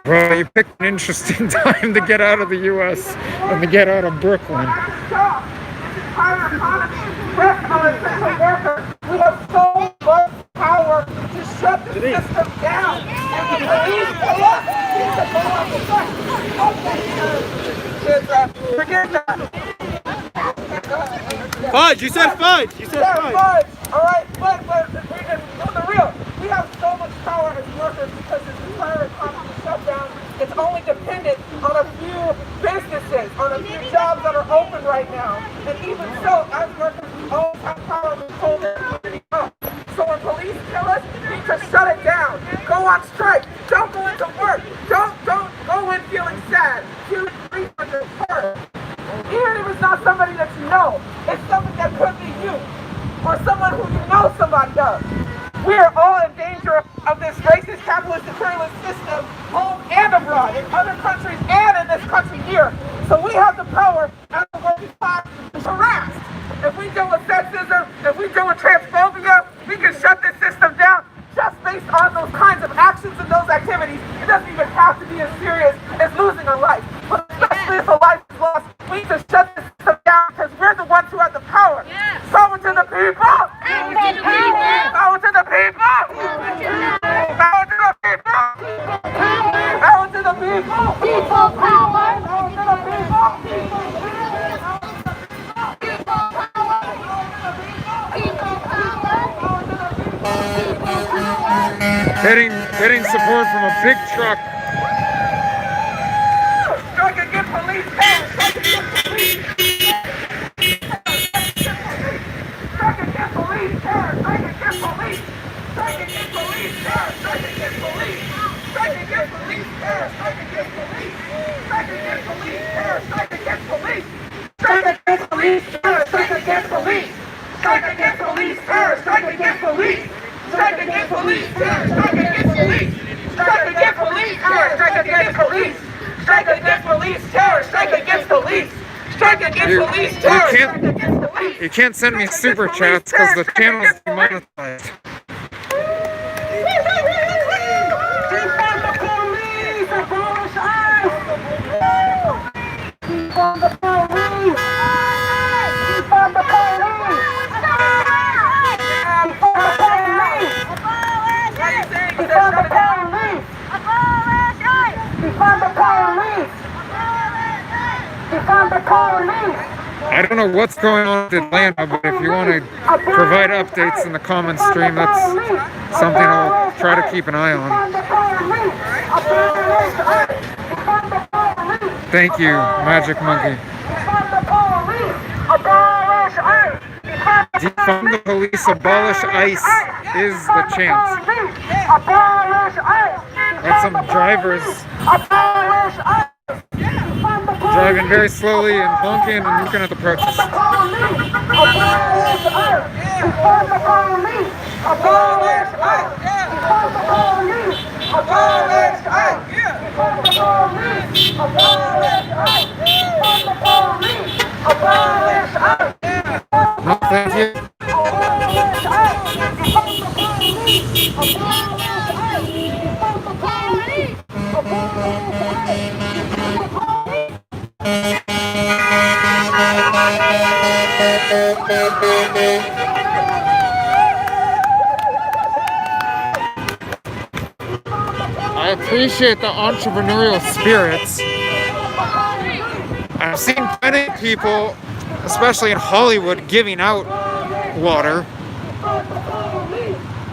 Well, you picked an interesting time to get out of the U.S. and to get out of Brooklyn. This entire economy rests on essential workers. We have so much power to shut the system down. And the police tell us to go on the side. Forget that. Fudge, you said fudge. You said fudge. All right, but on the real, we have so much power as workers because this entire economy is shut down. It's only dependent on a few businesses, on a few jobs that are open right now. And even so, as workers, we always have power to hold the community up. So when police tell us, we need to shut it down. Go on strike. Don't go into work. Don't go in feeling sad. Feeling grief for your heart. Even if it's not somebody that you know, it's something that could be you, or someone who you know somebody of. We are all in danger of this racist, capitalist, imperialist system, home and abroad, in other countries and in this country here. So we have the power as a working class to harass. If we deal with sexism, if we deal with transphobia, we can shut this system down just based on those kinds of actions and those activities. It doesn't even have to be as serious as losing a life. But especially if a life is lost, we need to shut this system down because we're the ones who have the power. Yes. Power to the people! Power to the people! Power to the people! Power to the people! Power to the people! People power! Power to the people! People power! People power! Getting support from a big truck. Strike against police! You can't send me super chats because the channel's demonetized. I don't know what's going on with Atlanta, but if you want to provide updates in the comment stream, that's something I'll try to keep an eye on. Thank you, Magic Monkey. Defund the police, abolish ICE is the chant. Got some drivers driving very slowly and honking and looking at the protest. No, thank you. I appreciate the entrepreneurial spirits. I've seen plenty of people, especially in Hollywood, giving out water.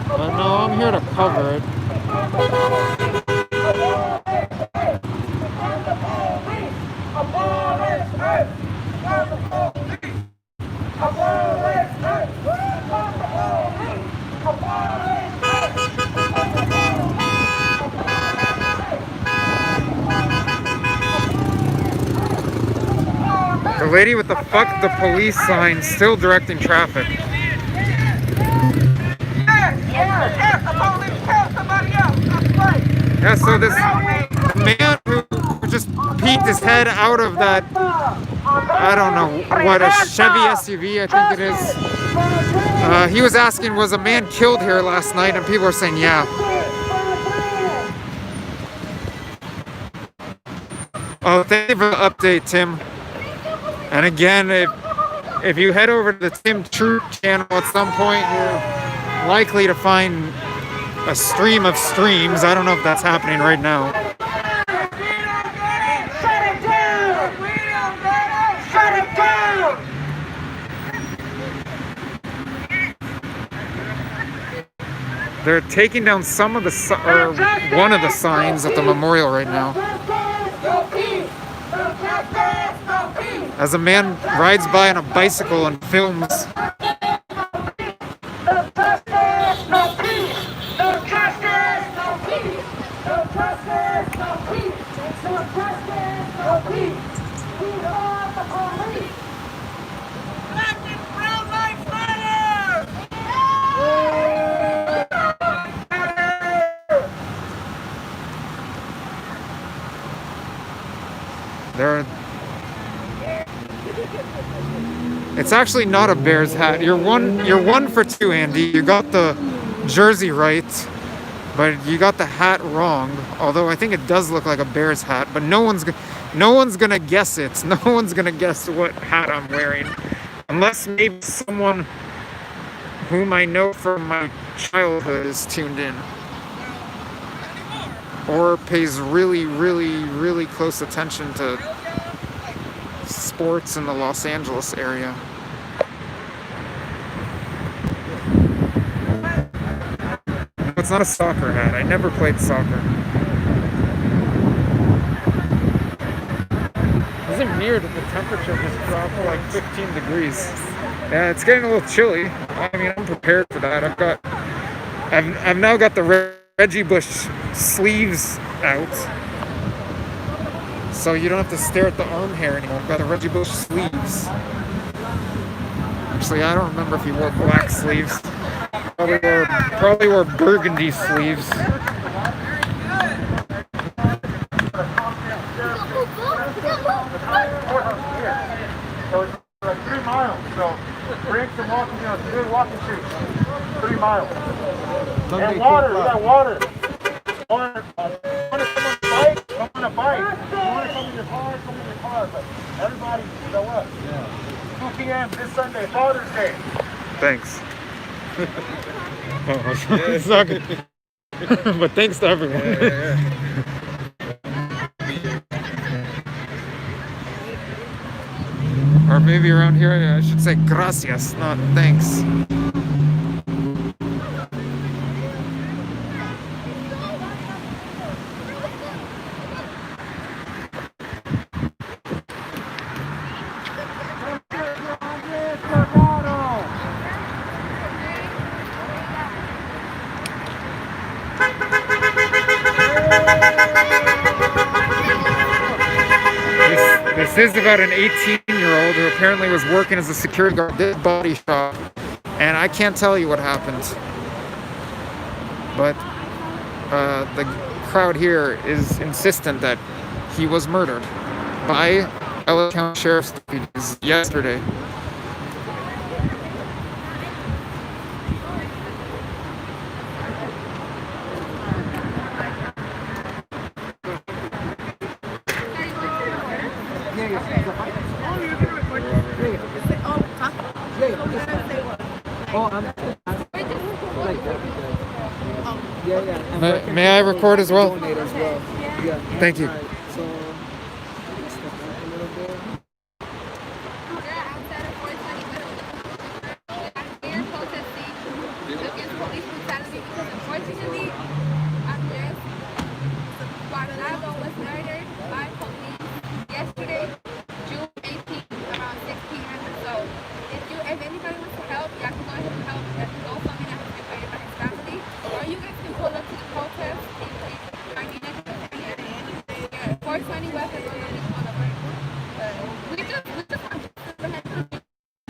But no, I'm here to cover it. The lady with the "fuck the police" sign still directing traffic. Yeah, so this man who just peeked his head out of that, I don't know what, a Chevy SUV, I think it is. He was asking, was a man killed here last night? And people are saying, yeah. Oh, thank you for the update, Tim. And again, if you head over to the Tim Troop channel at some point, you're likely to find a stream of streams. I don't know if that's happening right now. They're taking down some of the, or one of the signs at the memorial right now. As a man rides by on a bicycle and films. It's actually not a Bears hat. You're one for two, Andy. You got the jersey right, but you got the hat wrong. Although I think it does look like a Bears hat, but no one's gonna guess it. No one's gonna guess what hat I'm wearing, unless maybe someone whom I know from my childhood is tuned in, or pays really, really, really close attention to sports in the Los Angeles area. No, it's not a soccer hat. I never played soccer. Does it near that the temperature just dropped to like 15 degrees. Yeah, it's getting a little chilly. I mean, I'm prepared for that. I've now got the Reggie Bush sleeves out, so you don't have to stare at the arm hair anymore. I've got the Reggie Bush sleeves. Actually, I don't remember if he wore black sleeves. Probably wore burgundy sleeves. So it's like 3 miles. So bring some walking, it's a good walking street. 3 miles. And water, we got water. Want to come on a bike? Come on a bike. You want to come in your car? Come in your car. But everybody, show up. 2 p.m. this Sunday, Father's Day. Thanks. It's not good. But thanks to everyone. Or maybe around here I should say gracias, not thanks. This is about an 18-year-old who apparently was working as a security guard at this body shop, and I can't tell you what happened. But the crowd here is insistent that he was murdered by LA County Sheriff's deputies yesterday. May I record as well? Thank you. Guardado was murdered by police yesterday, June 18th, around 6 p.m. So if anybody wants to help, y'all can go ahead and help. There's no funding that has been paid by his family. Or you guys can pull up to the protest in Gardena, yeah, 420 West is on all of it. We just want to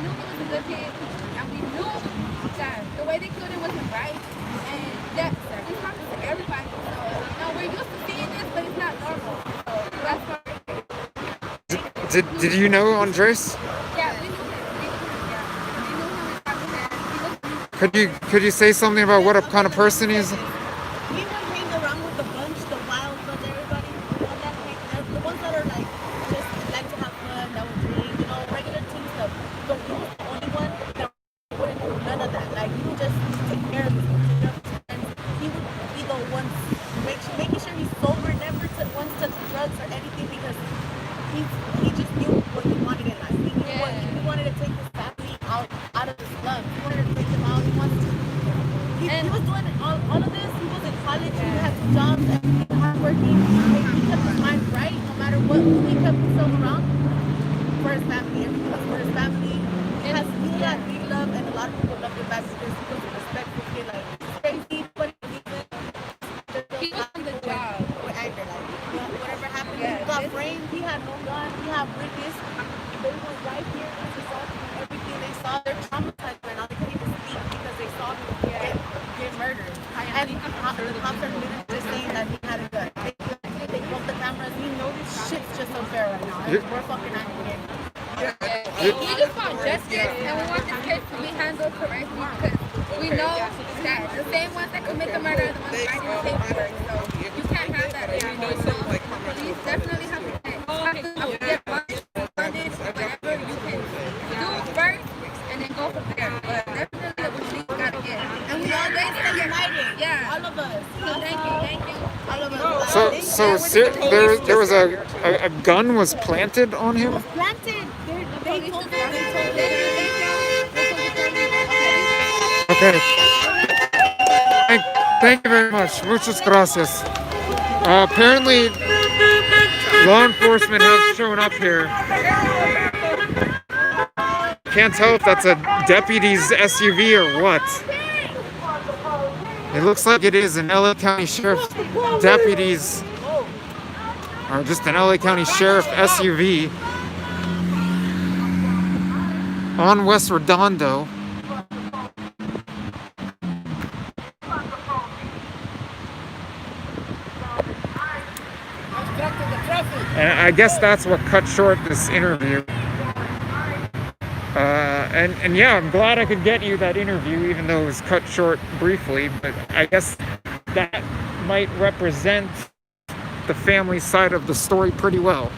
knew he was a good kid, and we knew that the way they killed him wasn't right. And that this happens to everybody. So, we're used to seeing this, but it's not normal. So that's why. Did you know Andres? Yeah, we knew him. We knew him. Could you say something about what kind of person he is? We would hang around with the bunch, the wild ones, everybody. The ones that are like, just like to have fun, that would drink, regular team stuff. But he was the only one that wouldn't do none of that. Like, he would just take care of his and he would be the one making sure he's sober, never once touch drugs or anything, because he just knew what he wanted in life. He knew he wanted to take his family out of the slums. He wanted to take them out. He was doing all of this. He was in college. He had 2 jobs and he was hardworking. He kept his mind right no matter what. He kept himself around for his family. Everything was for his family. He had big love, and a lot of people loved him back because he was a respectful kid. Like, crazy, but He was on the job. Whatever happened, he got framed. He had no gun. He had witness. They were right here. They saw everything they saw. They're traumatized right now. They couldn't even speak because they saw him get murdered. And the cops are literally just saying that he had a gun. They broke the cameras. We know this shit's just unfair right now. And we're fucking angry. We just want justice, and we want this case to be handled correctly, because we know that the same ones that commit the murder are the ones fighting the paperwork. So you can't have that anymore. So police definitely have to get funded, whatever you can do first, and then go from there. But definitely the police got to get. And we all days are united. Yeah, all of us. So thank you. All of us. There was a gun was planted on him? Planted. They told me. Okay. Thank you very much. Muchas gracias. Apparently, law enforcement have shown up here. Can't tell if that's a deputy's SUV or what. It looks like it is an LA County Sheriff's deputies, or just an LA County Sheriff SUV on West Redondo. And I guess that's what cut short this interview. And yeah, I'm glad I could get you that interview, even though it was cut short briefly. But I guess that might represent the family side of the story pretty well.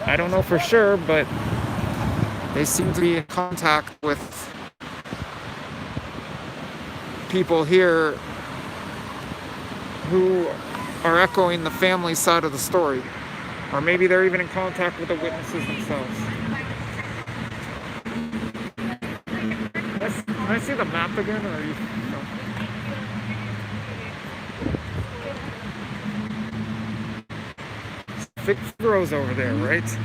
I don't know for sure, but they seem to be in contact with people here who are echoing the family side of the story. Or maybe they're even in contact with the witnesses themselves. Can I see the map again, or are you? No. Figaro's over there, right?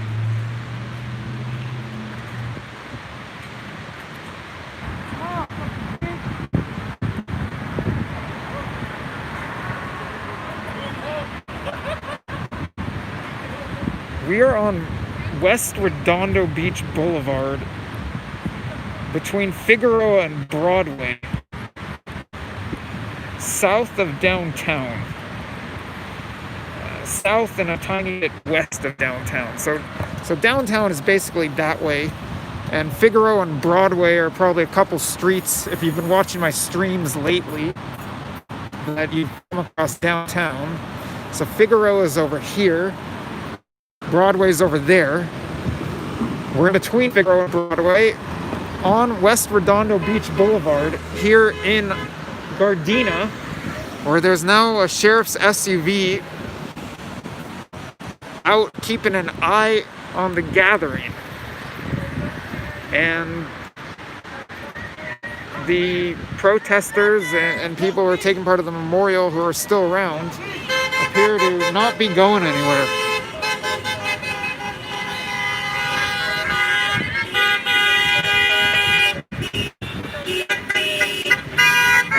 We are on West Redondo Beach Boulevard between Figueroa and Broadway, south of downtown, south and a tiny bit west of downtown. So downtown is basically that way, and Figueroa and Broadway are probably a couple streets, if you've been watching my streams lately, that you've come across downtown. So Figueroa is over here, Broadway's over there. We're in between Figueroa and Broadway on West Redondo Beach Boulevard here in Gardena, where there's now a sheriff's SUV out keeping an eye on the gathering. And the protesters and people who are taking part of the memorial who are still around appear to not be going anywhere.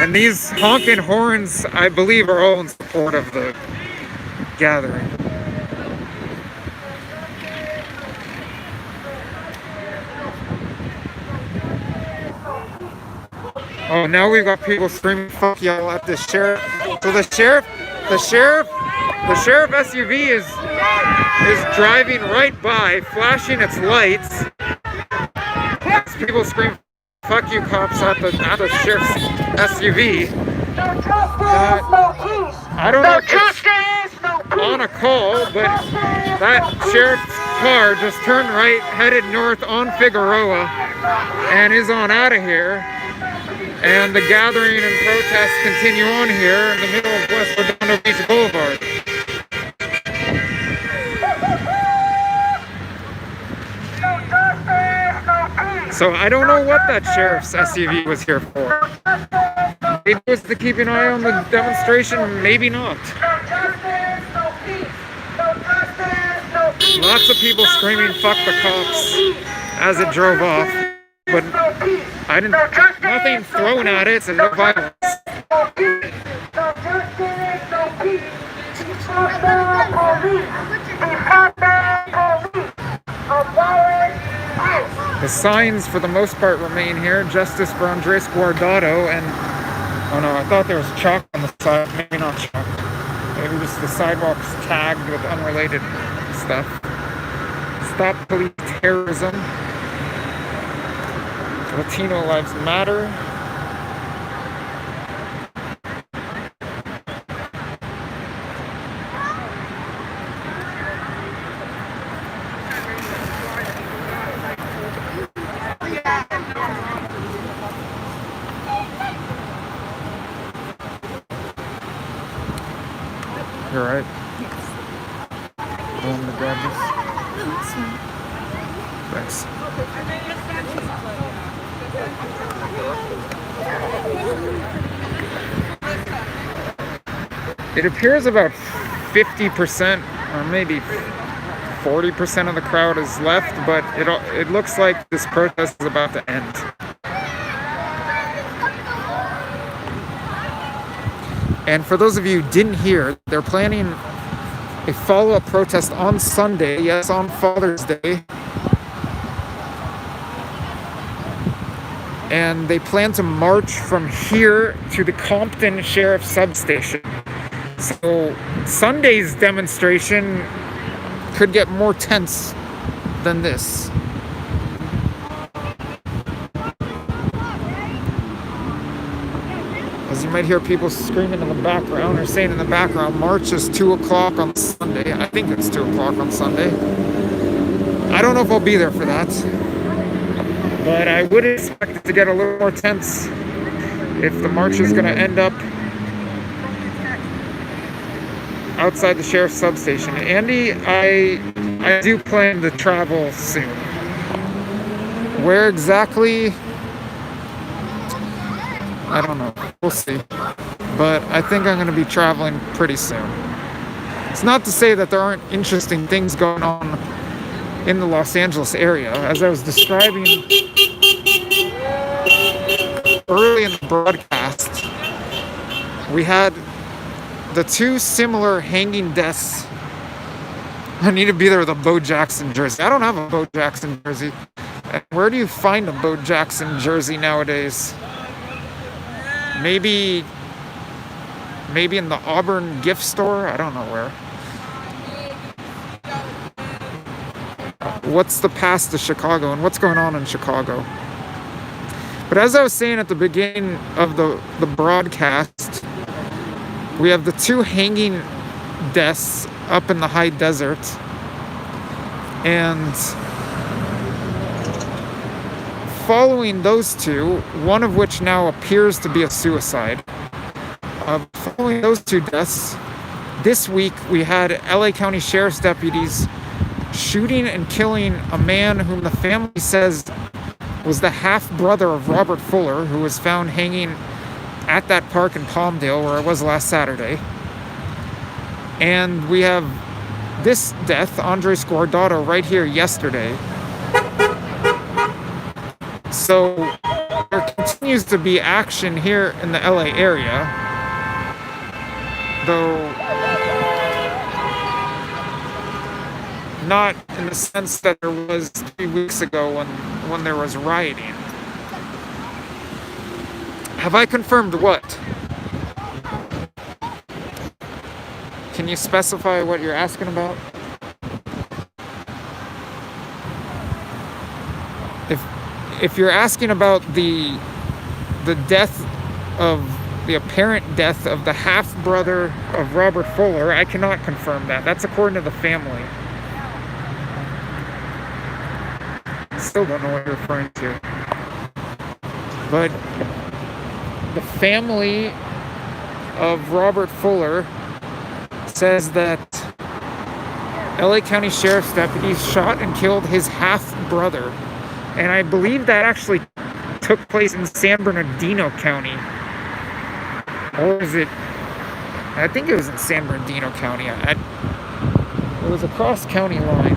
And these honking horns, I believe, are all in support of the gathering. Oh, now we've got people screaming "fuck y'all" at the sheriff. So the sheriff SUV is driving right by, flashing its lights. As people scream "fuck you, cops" at the sheriff's SUV. I don't know if it's on a call, but that sheriff's car just turned right, headed north on Figueroa, and is on out of here. And the gathering and protests continue on here in the middle of West Redondo Beach Boulevard. So I don't know what that sheriff's SUV was here for. Maybe it was to keep an eye on the demonstration, maybe not. Lots of people screaming "fuck the cops" as it drove off, but nothing thrown at it, and no violence. The signs, for the most part, remain here. Justice for Andres Guardado, and oh no, I thought there was chalk on the side. Maybe not chalk. Maybe just the sidewalks tagged with unrelated stuff. Stop police terrorism. Latino lives matter. You're right. You want me to grab this? Thanks. It appears about 50% or maybe 40% of the crowd is left, but it looks like this protest is about to end. And for those of you who didn't hear, they're planning a follow-up protest on Sunday, yes, on Father's Day. And they plan to march from here to the Compton Sheriff Substation. So Sunday's demonstration could get more tense than this. As you might hear people screaming in the background or saying in the background, March is 2 o'clock on Sunday. I think it's 2 o'clock on Sunday. I don't know if I'll be there for that. But I would expect it to get a little more tense if the march is going to end up outside the sheriff's substation. Andy, I do plan to travel soon. Where exactly? I don't know. We'll see. But I think I'm going to be traveling pretty soon. It's not to say that there aren't interesting things going on in the Los Angeles area. As I was describing early in the broadcast, we had the two similar hanging deaths. I need to be there with a Bo Jackson jersey. I don't have a Bo Jackson jersey. Where do you find a Bo Jackson jersey nowadays? Maybe in the Auburn gift store? I don't know where. What's the past of Chicago and what's going on in Chicago? But as I was saying at the beginning of the broadcast, we have the two hanging deaths up in the high desert. And following those two, one of which now appears to be a suicide, following those two deaths, this week we had LA County Sheriff's deputies shooting and killing a man whom the family says was the half-brother of Robert Fuller, who was found hanging at that park in Palmdale where I was last Saturday. And we have this death, Andres Guardado, right here yesterday. So there continues to be action here in the LA area, though not in the sense that there was 3 weeks ago when there was rioting. Have I confirmed what? Can you specify what you're asking about? If you're asking about the death of the apparent death of the half-brother of Robert Fuller, I cannot confirm that. That's according to the family. Still don't know what you're referring to. But the family of Robert Fuller says that LA County Sheriff's deputies shot and killed his half-brother. And I believe that actually took place in San Bernardino County. Or is it? I think it was in San Bernardino County. It was a cross-county line.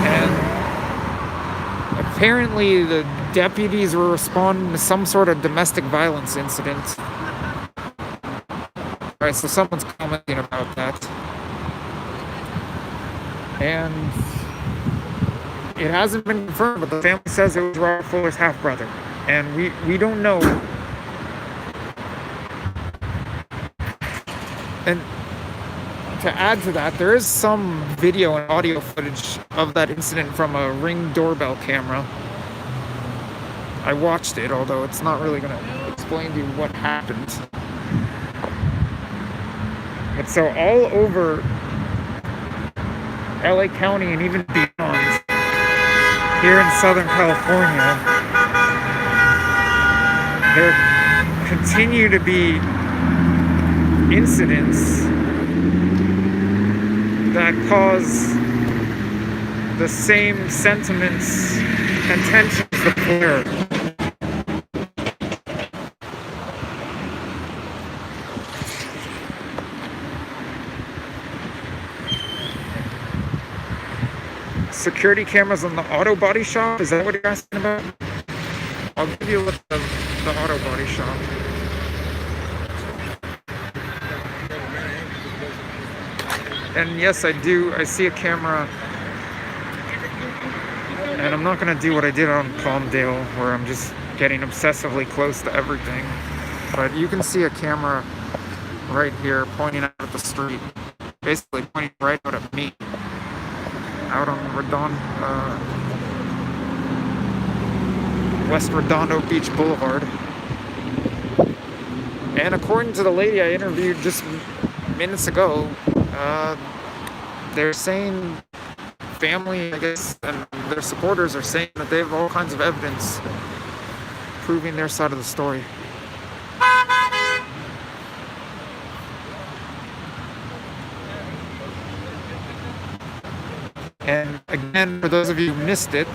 And apparently the deputies were responding to some sort of domestic violence incident. Alright, so someone's commenting about that. And it hasn't been confirmed, but the family says it was Robert Fuller's half-brother. And we don't know. And to add to that, there is some video and audio footage of that incident from a Ring doorbell camera. I watched it, although it's not really going to explain to you what happened. But so all over LA County and even beyond, here in Southern California, there continue to be incidents that cause the same sentiments and tensions to flare. security cameras on the auto body shop. Is that what you're asking about? I'll give you a look at the auto body shop. And yes, I do. I see a camera. And I'm not going to do what I did on Palmdale, where I'm just getting obsessively close to everything. But you can see a camera right here pointing out at the street. Basically pointing right out at me. Out on West Redondo Beach Boulevard. And according to the lady I interviewed just minutes ago, they're saying family, I guess, and their supporters are saying that they have all kinds of evidence proving their side of the story. And again, for those of you who missed it,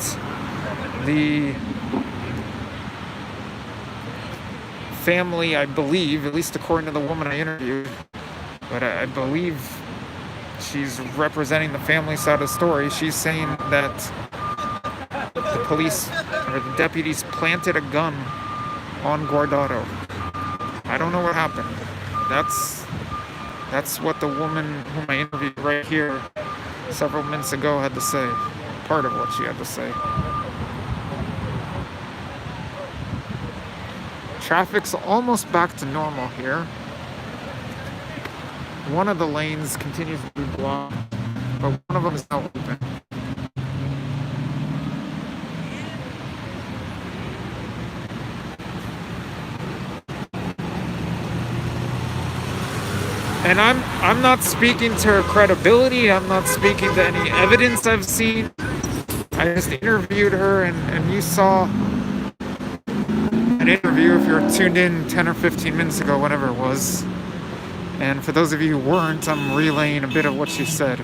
the family, I believe, at least according to the woman I interviewed, but I believe she's representing the family side of the story. She's saying that the police or the deputies planted a gun on Guardado. I don't know what happened. That's what the woman whom I interviewed right here several minutes ago had to say. Part of what she had to say. Traffic's almost back to normal here. One of the lanes continues to be blocked, but one of them is now open. And I'm not speaking to her credibility. I'm not speaking to any evidence I've seen. I just interviewed her, and you saw an interview if you were tuned in 10 or 15 minutes ago, whatever it was. And for those of you who weren't, I'm relaying a bit of what she said.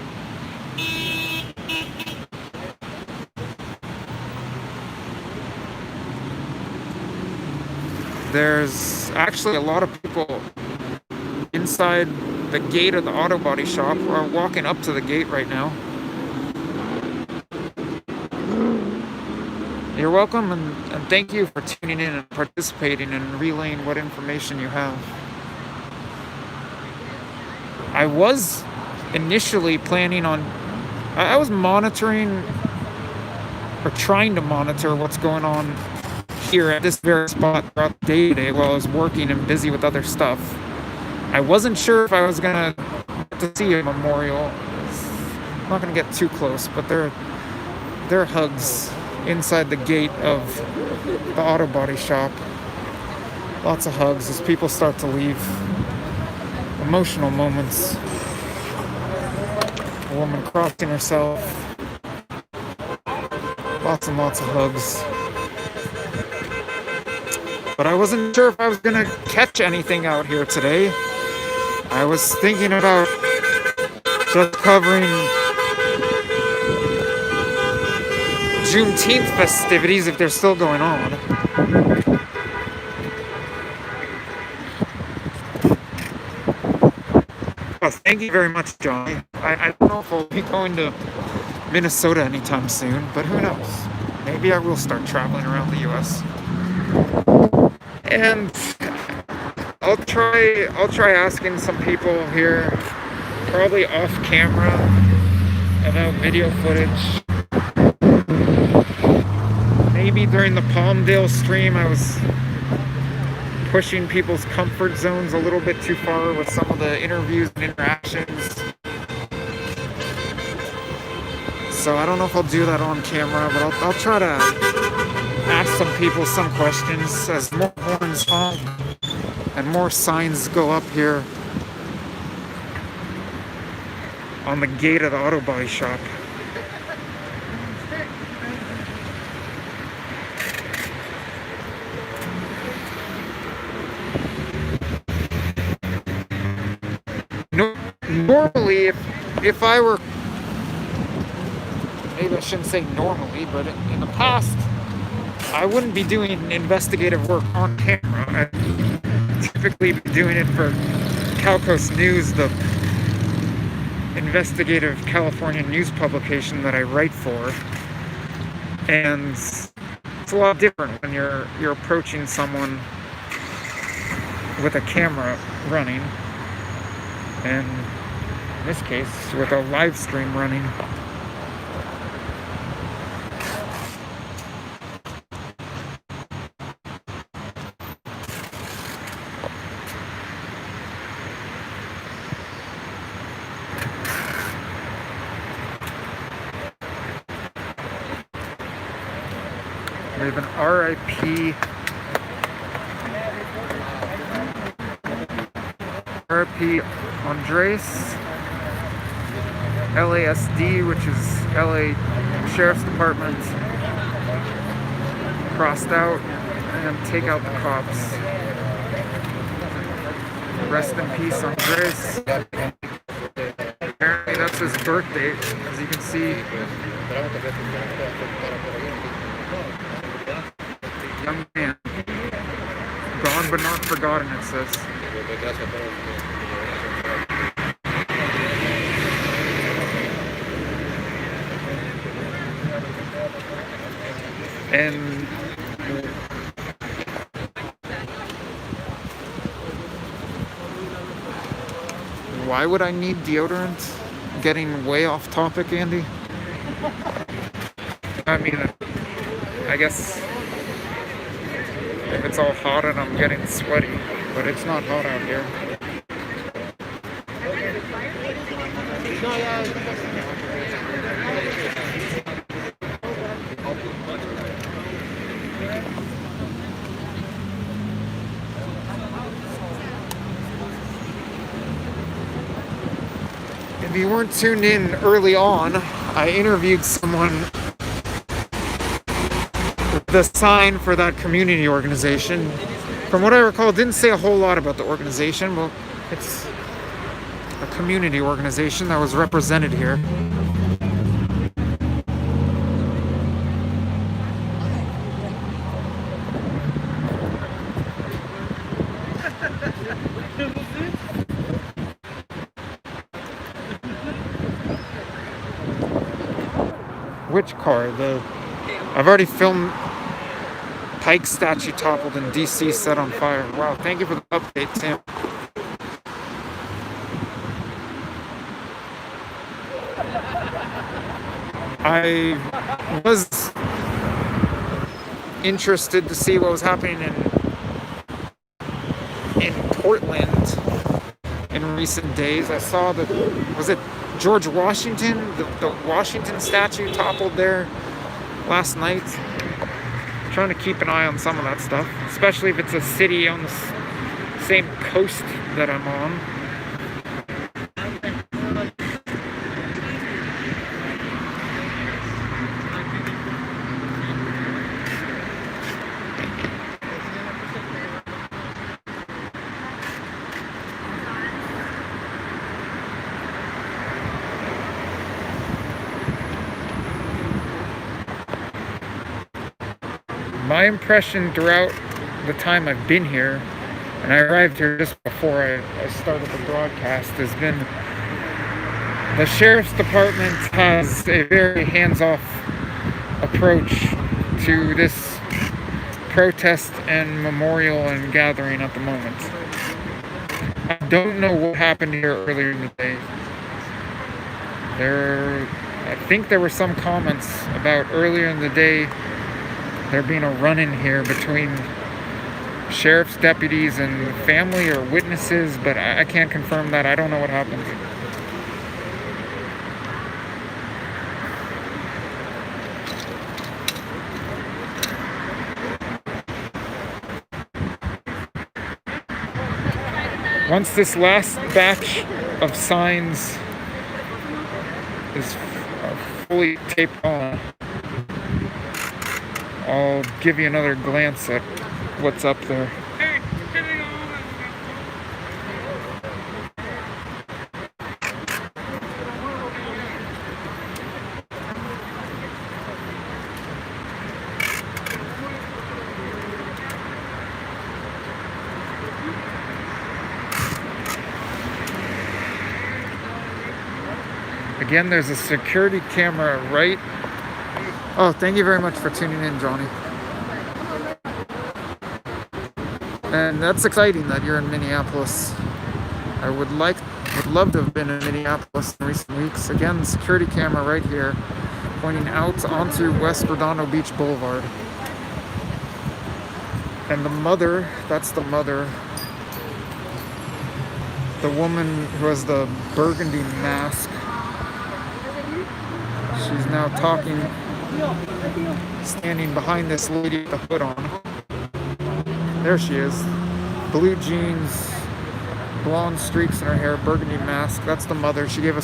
There's actually a lot of people inside the gate of the auto body shop, or walking up to the gate right now. You're welcome, and thank you for tuning in and participating and relaying what information you have. I was initially planning on, I was monitoring, or trying to monitor what's going on here at this very spot throughout the day today while I was working and busy with other stuff. I wasn't sure if I was gonna get to see a memorial. I'm not gonna get too close, but there are hugs inside the gate of the auto body shop. Lots of hugs as people start to leave. Emotional moments. A woman crossing herself. Lots and lots of hugs. But I wasn't sure if I was gonna catch anything out here today. I was thinking about just covering Juneteenth festivities if they're still going on. Oh, thank you very much, Johnny. I don't know if I'll be going to Minnesota anytime soon, but who knows? Maybe I will start traveling around the US. And I'll try asking some people here, probably off camera, about video footage. Maybe during the Palmdale stream I was pushing people's comfort zones a little bit too far with some of the interviews and interactions. So I don't know if I'll do that on camera, but I'll try to ask some people some questions as more horns honk and more signs go up here on the gate of the auto body shop. Normally, if I were, maybe I shouldn't say normally, but in the past, I wouldn't be doing investigative work on camera. I'd typically be doing it for Calcoast News, the investigative California news publication that I write for, and it's a lot different when you're approaching someone with a camera running, and in this case with a live stream running. We have an RIP Andres, LASD, which is LA Sheriff's Department, crossed out, and take out the cops. Rest in peace, Andres. Apparently that's his birthday, as you can see. Young man. Gone but not forgotten, it says. And why would I need deodorant? Getting way off topic, Andy. I mean, I guess if it's all hot and I'm getting sweaty, but it's not hot out here. If you weren't tuned in early on, I interviewed someone with the sign for that community organization. From what I recall, it didn't say a whole lot about the organization. Well, it's a community organization that was represented here. Which car? I've already filmed Pike statue toppled in DC set on fire. Wow, thank you for the update, Tim. I was interested to see what was happening in Portland in recent days. I saw was it George Washington? The Washington statue toppled there last night. I'm trying to keep an eye on some of that stuff, especially if it's a city on the same coast that I'm on. My impression throughout the time I've been here, and I arrived here just before I started the broadcast, has been the Sheriff's Department has a very hands-off approach to this protest and memorial and gathering at the moment. I don't know what happened here earlier in the day. I think there were some comments about earlier in the day there being a run-in here between sheriff's deputies and family or witnesses, but I can't confirm that. I don't know what happened. Once this last batch of signs is fully taped on, I'll give you another glance at what's up there. Again, there's a security camera right. Oh, thank you very much for tuning in, Johnny. And that's exciting that you're in Minneapolis. I would love to have been in Minneapolis in recent weeks. Again, security camera right here, pointing out onto West Gardena Beach Boulevard. And the mother, that's the mother. The woman who has the burgundy mask. She's now talking, standing behind this lady with the hood on. There she is. Blue jeans, blonde streaks in her hair, burgundy mask. That's the mother. She gave a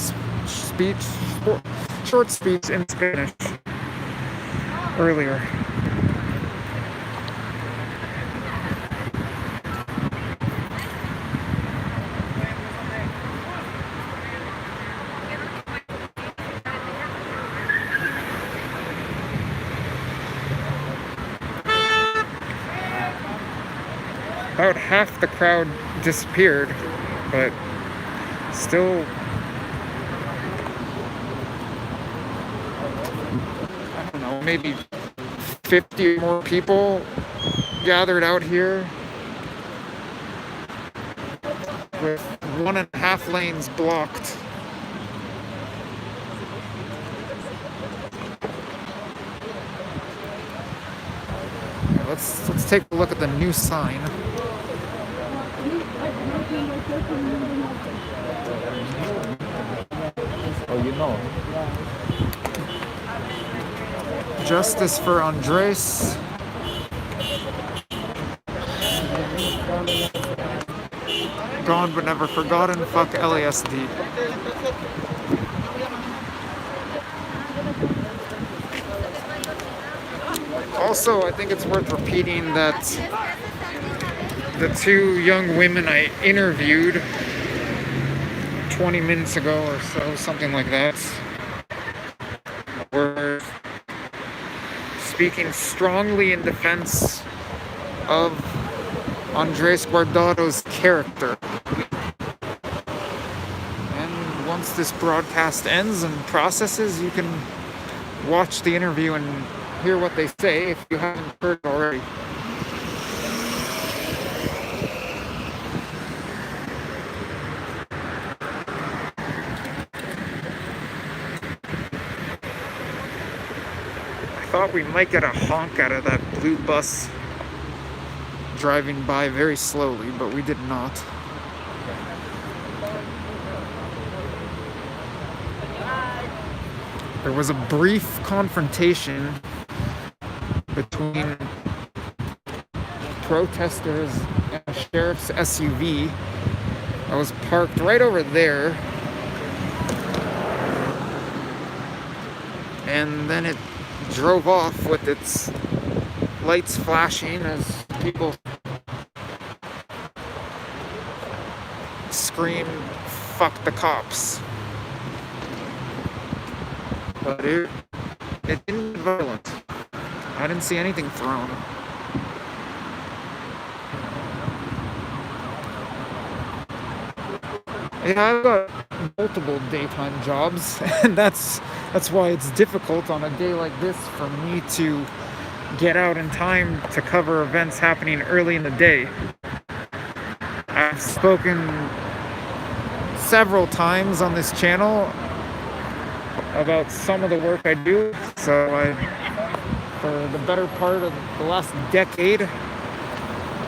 speech, short speech in Spanish earlier. About half the crowd disappeared, but still, I don't know, maybe 50 more people gathered out here with 1.5 lanes blocked. Let's take a look at the new sign. Oh, you know. Justice for Andres. Gone but never forgotten. Fuck LASD. Also, I think it's worth repeating that the two young women I interviewed 20 minutes ago or so, something like that, were speaking strongly in defense of Andres Guardado's character. And once this broadcast ends and processes, you can watch the interview and hear what they say if you haven't heard it already. I thought we might get a honk out of that blue bus driving by very slowly, but we did not. There was a brief confrontation between protesters and a sheriff's SUV that was parked right over there, and then it drove off with its lights flashing as people screamed, "Fuck the cops." But it didn't get violent. I didn't see anything thrown. Yeah, I've got multiple daytime jobs, and that's why it's difficult on a day like this for me to get out in time to cover events happening early in the day. I've spoken several times on this channel about some of the work I do, so for the better part of the last decade,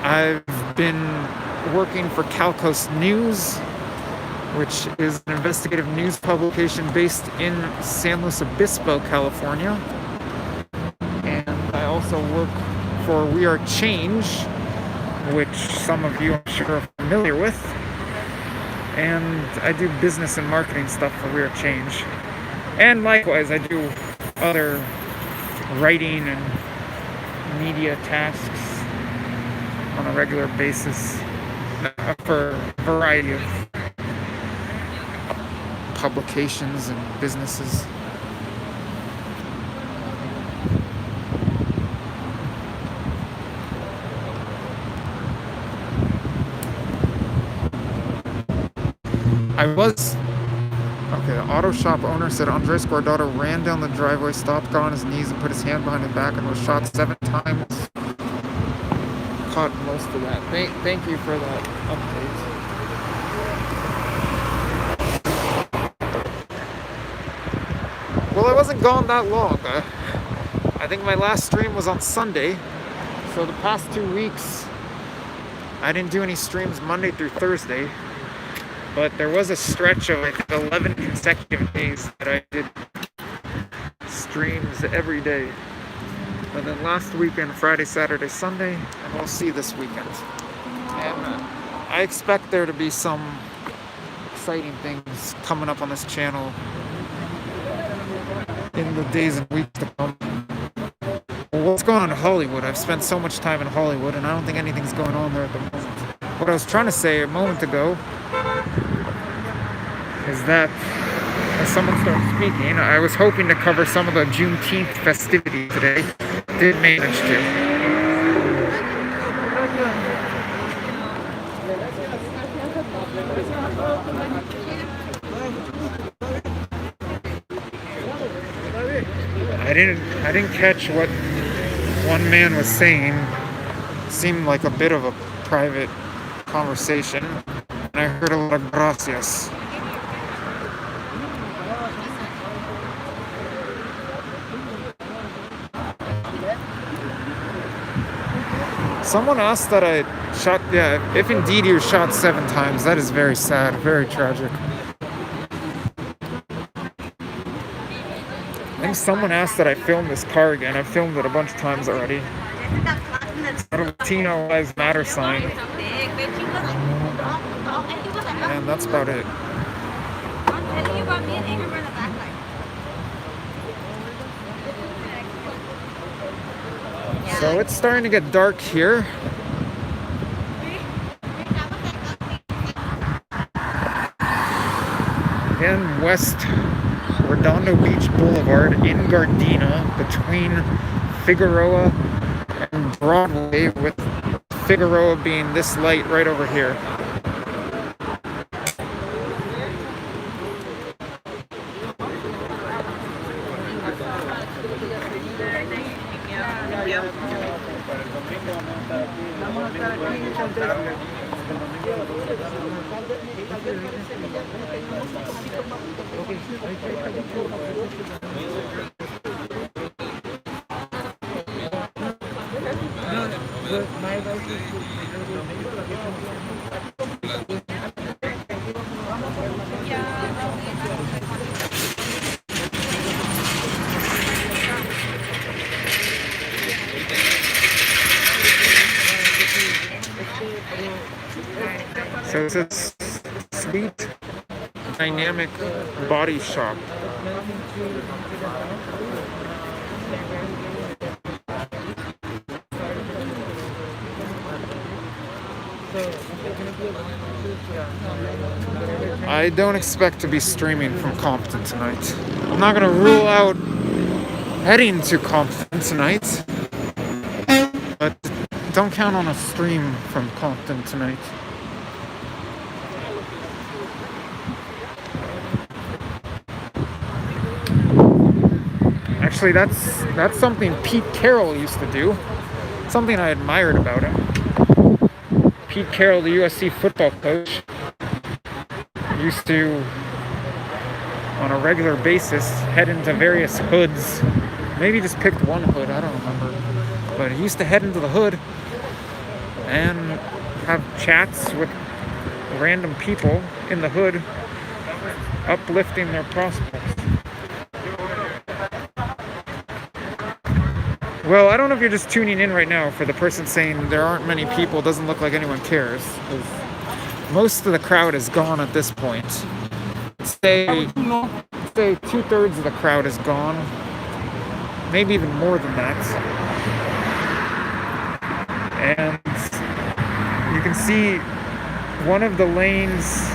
I've been working for Calcos News, which is an investigative news publication based in San Luis Obispo, California. And I also work for We Are Change, which some of you I'm sure are familiar with. And I do business and marketing stuff for We Are Change. And likewise, I do other writing and media tasks on a regular basis for a variety of publications and businesses. I was Okay, the auto shop owner said Andres Guardado ran down the driveway, stopped, got on his knees, and put his hand behind his back and was shot 7 times. Caught most of that. Thank you for that update. Well, I wasn't gone that long. I think my last stream was on Sunday. So the past 2 weeks, I didn't do any streams Monday through Thursday. But there was a stretch of like 11 consecutive days that I did streams every day. And then last weekend, Friday, Saturday, Sunday, and we'll see this weekend. And I expect there to be some exciting things coming up on this channel in the days and weeks to come. Well, what's going on in Hollywood? I've spent so much time in Hollywood, and I don't think anything's going on there at the moment. What I was trying to say a moment ago is that as someone starts speaking, I was hoping to cover some of the Juneteenth festivities today. Did manage to. I didn't catch what one man was saying. Seemed like a bit of a private conversation, and I heard a lot of gracias. Someone asked that I shot, yeah, if indeed he was shot 7 times, that is very sad, very tragic. I think someone asked that I film this car again. I've filmed it a bunch of times already. Got a Latino Lives Matter sign. And that's about it. So it's starting to get dark here. Again, West Redondo Beach Boulevard in Gardena, between Figueroa and Broadway, with Figueroa being this light right over here. So it's a sweet, dynamic body shop. I don't expect to be streaming from Compton tonight. I'm not going to rule out heading to Compton tonight, but don't count on a stream from Compton tonight. Actually, that's something Pete Carroll used to do. Something I admired about him. Pete Carroll, the USC football coach, used to, on a regular basis, head into various hoods. Maybe just picked one hood, I don't remember. But he used to head into the hood and have chats with random people in the hood, uplifting their prospects. Well, I don't know if you're just tuning in right now for the person saying there aren't many people, doesn't look like anyone cares. Most of the crowd is gone at this point. Say 2/3 of the crowd is gone. Maybe even more than that. And you can see one of the lanes,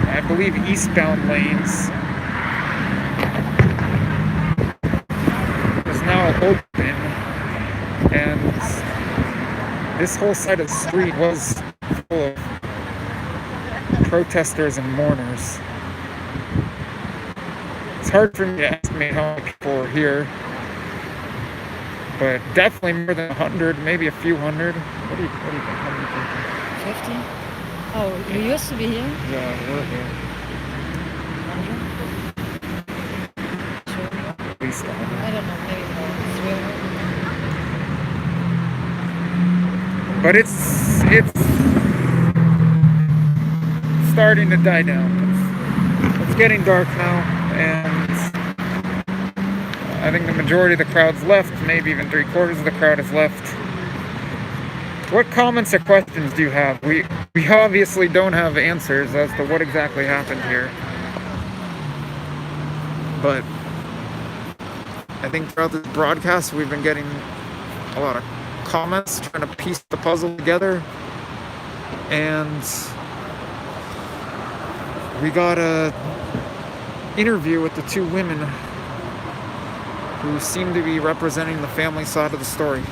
I believe eastbound lanes, is now open. And this whole side of the street was full of protesters and mourners. hard for me to estimate how many people were here, but definitely more than 100, maybe a few hundred. What do you think? How many people? 50? Oh, you used to be here? Yeah, we're here. At least 100. I don't know, maybe more. It's really But it's starting to die down. It's getting dark now, and I think the majority of the crowd's left. Maybe even 3/4 of the crowd is left. What comments or questions do you have? We obviously don't have answers as to what exactly happened here, but I think throughout this broadcast we've been getting a lot of comments, trying to piece the puzzle together, and we got a interview with the two women who seem to be representing the family side of the story,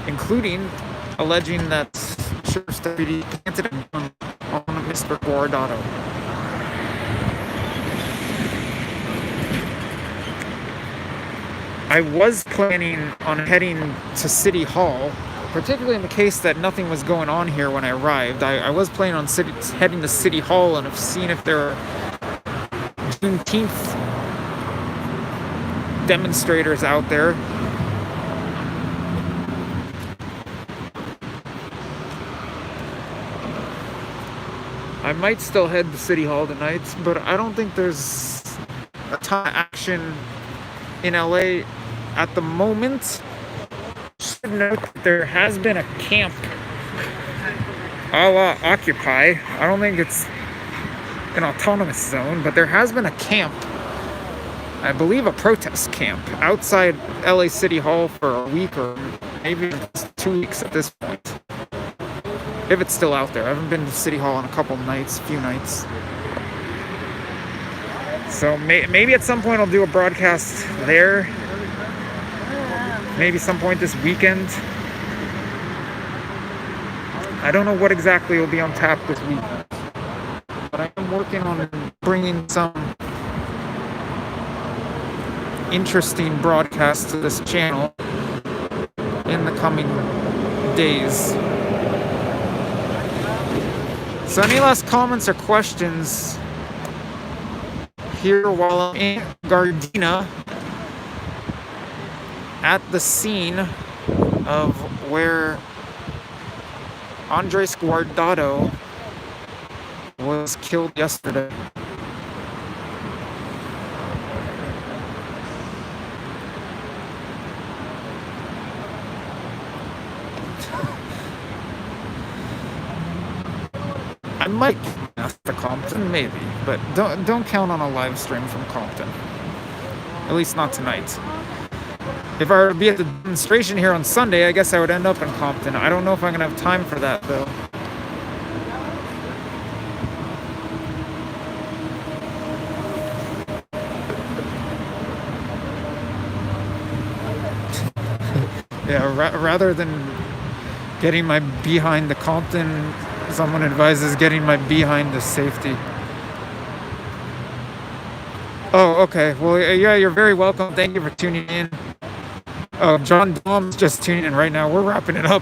including alleging that Sheriff's Deputy planted a gun on Mr. Guardado. I was planning on heading to City Hall, particularly in the case that nothing was going on here when I arrived. I was planning on heading to City Hall and have seen if there are Juneteenth demonstrators out there. I might still head to City Hall tonight, but I don't think there's a ton of action in LA at the moment. Should note that there has been a camp a la Occupy. I don't think it's an autonomous zone, but there has been a camp, I believe a protest camp, outside LA City Hall for a week or maybe 2 weeks at this point. If it's still out there. I haven't been to City Hall in a few nights. So maybe at some point I'll do a broadcast there. Maybe some point this weekend. I don't know what exactly will be on tap this weekend, but I am working on bringing some interesting broadcasts to this channel in the coming days. So any last comments or questions here while I'm in Gardena at the scene of where Andres Guardado was killed yesterday. I might ask the Compton, maybe, but don't count on a live stream from Compton. At least not tonight. If I were to be at the demonstration here on Sunday, I guess I would end up in Compton. I don't know if I'm gonna have time for that though. Yeah, rather than getting my behind the Compton, someone advises getting my behind to safety. Oh, okay. Well, yeah, you're very welcome. Thank you for tuning in. Oh, John Dom's just tuning in right now. We're wrapping it up.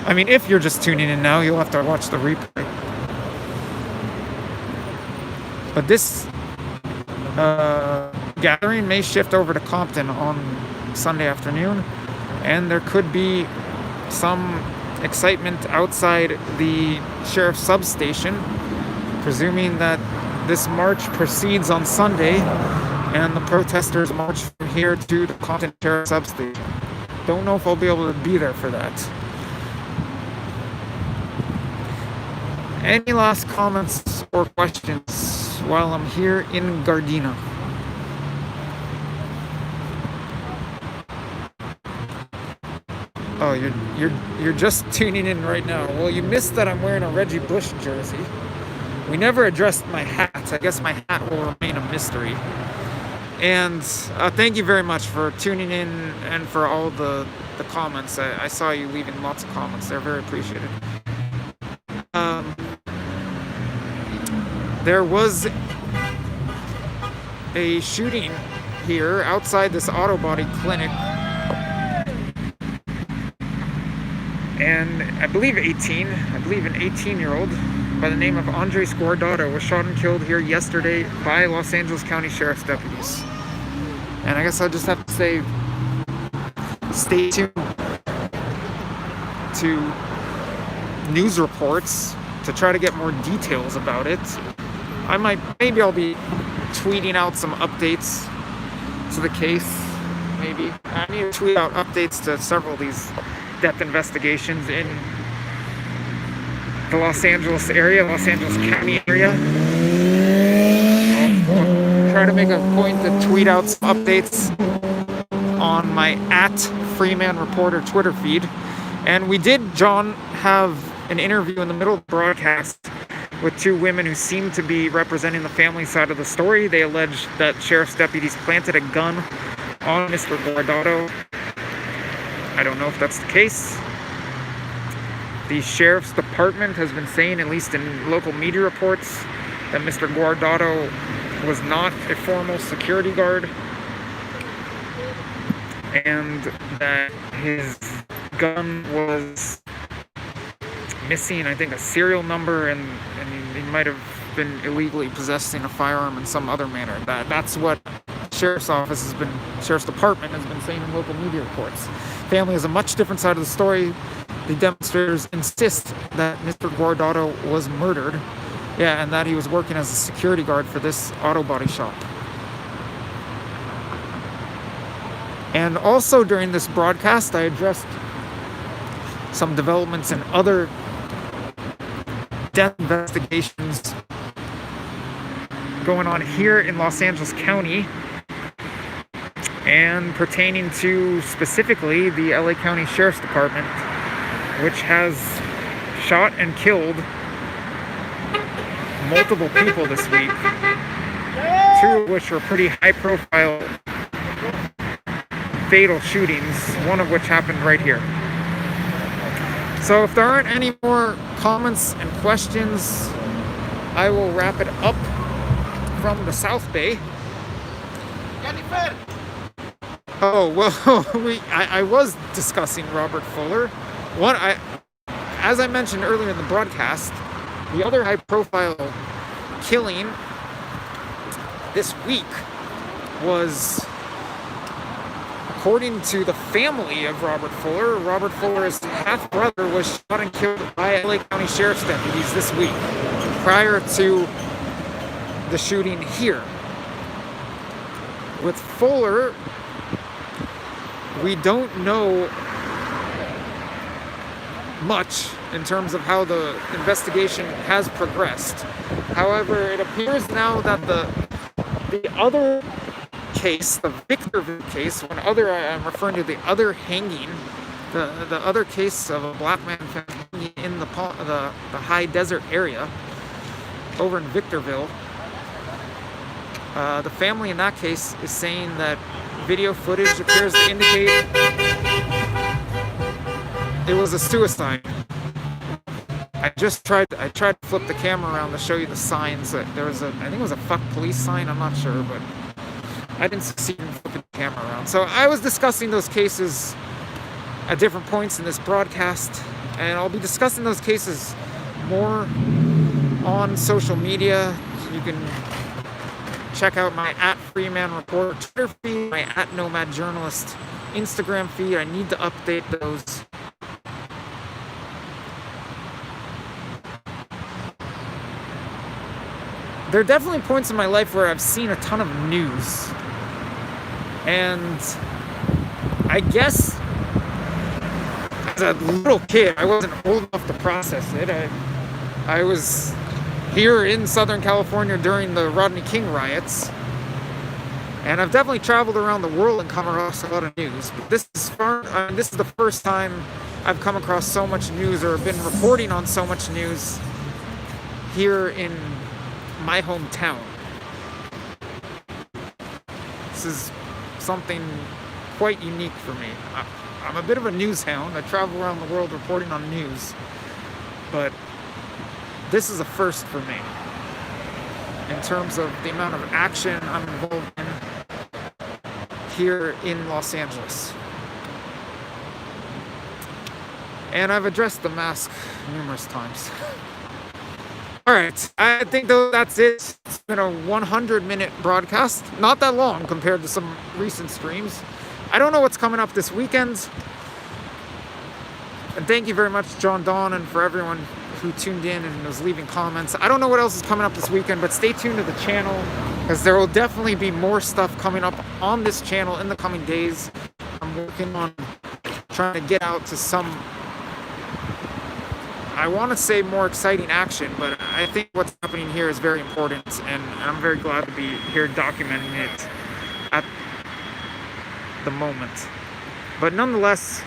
I mean, if you're just tuning in now, you'll have to watch the replay. But this gathering may shift over to Compton on Sunday afternoon, and there could be some excitement outside the sheriff's substation, presuming that this march proceeds on Sunday and the protesters march from here to the Compton Sheriff's substation. Don't know if I'll be able to be there for that. Any last comments or questions while I'm here in Gardena? Oh, you're just tuning in right now. Well, you missed that I'm wearing a Reggie Bush jersey. We never addressed my hat. I guess my hat will remain a mystery. And thank you very much for tuning in and for all the comments. I saw you leaving lots of comments. They're very appreciated. There was a shooting here outside this auto body clinic. And I believe an 18-year-old by the name of Andres Guardado was shot and killed here yesterday by Los Angeles County Sheriff's deputies. And I guess I'll just have to say, stay tuned to news reports to try to get more details about it. Maybe I'll be tweeting out some updates to the case. Maybe I need to tweet out updates to several of these death investigations in the Los Angeles County area. I'll try to make a point to tweet out some updates on my @Freeman Reporter Twitter feed. And we did, John, have an interview in the middle of the broadcast with two women who seemed to be representing the family side of the story. They alleged that sheriff's deputies planted a gun on Mr. Guardado. I don't know if that's the case. The sheriff's department has been saying, at least in local media reports, that Mr. Guardado was not a formal security guard and that his gun was missing, I think, a serial number, and he might have been illegally possessing a firearm in some other manner. That's what sheriff's department has been saying in local media reports. Family has a much different side of the story. The demonstrators insist that Mr. Guardado was murdered, and that he was working as a security guard for this auto body shop. And also during this broadcast, I addressed some developments in other death investigations going on here in Los Angeles County, and pertaining to specifically the LA County Sheriff's Department, which has shot and killed multiple people this week, two of which were pretty high-profile fatal shootings, one of which happened right here. So if there aren't any more comments and questions, I will wrap it up from the South Bay. Oh, well, I was discussing Robert Fuller. As I mentioned earlier in the broadcast, the other high-profile killing this week was, according to the family of Robert Fuller's half-brother was shot and killed by LA County Sheriff's deputies this week, prior to the shooting here. With Fuller, we don't know much in terms of how the investigation has progressed. However, it appears now that the other case, the Victorville case, I'm referring to the other hanging, the other case of a black man hanging in the high desert area over in Victorville. The family in that case is saying that video footage appears to indicate it was a suicide. I tried to flip the camera around to show you the signs. There was I think it was a "fuck police" sign, I'm not sure, but I didn't succeed in flipping the camera around. So I was discussing those cases at different points in this broadcast, and I'll be discussing those cases more on social media. You can check out my @Freeman Reporter Twitter feed, my @Nomad Journalist Instagram feed. I need to update those. There are definitely points in my life where I've seen a ton of news. And I guess as a little kid, I wasn't old enough to process it. I was here in Southern California during the Rodney King riots, and I've definitely traveled around the world and come across a lot of news. But this is the first time I've come across so much news, or been reporting on so much news here in my hometown. This is something quite unique for me. I'm a bit of a news hound. I travel around the world reporting on news, but this is a first for me. in terms of the amount of action I'm involved in here in Los Angeles. And I've addressed the mask numerous times. Alright, I think that's it. It's been a 100-minute broadcast. Not that long compared to some recent streams. I don't know what's coming up this weekend. And thank you very much, John Don, and for everyone who tuned in and was leaving comments. I don't know what else is coming up this weekend, but stay tuned to the channel, because there will definitely be more stuff coming up on this channel in the coming days. I'm working on trying to get out to some, I want to say, more exciting action, but I think what's happening here is very important, and I'm very glad to be here documenting it at the moment. But nonetheless,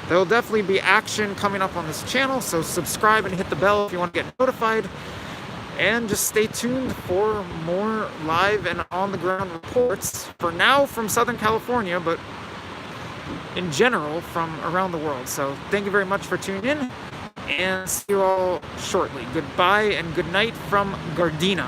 there will definitely be action coming up on this channel, so subscribe and hit the bell if you want to get notified. And just stay tuned for more live and on-the-ground reports, for now from Southern California, but in general from around the world. So thank you very much for tuning in, and see you all shortly. Goodbye and good night from Gardena.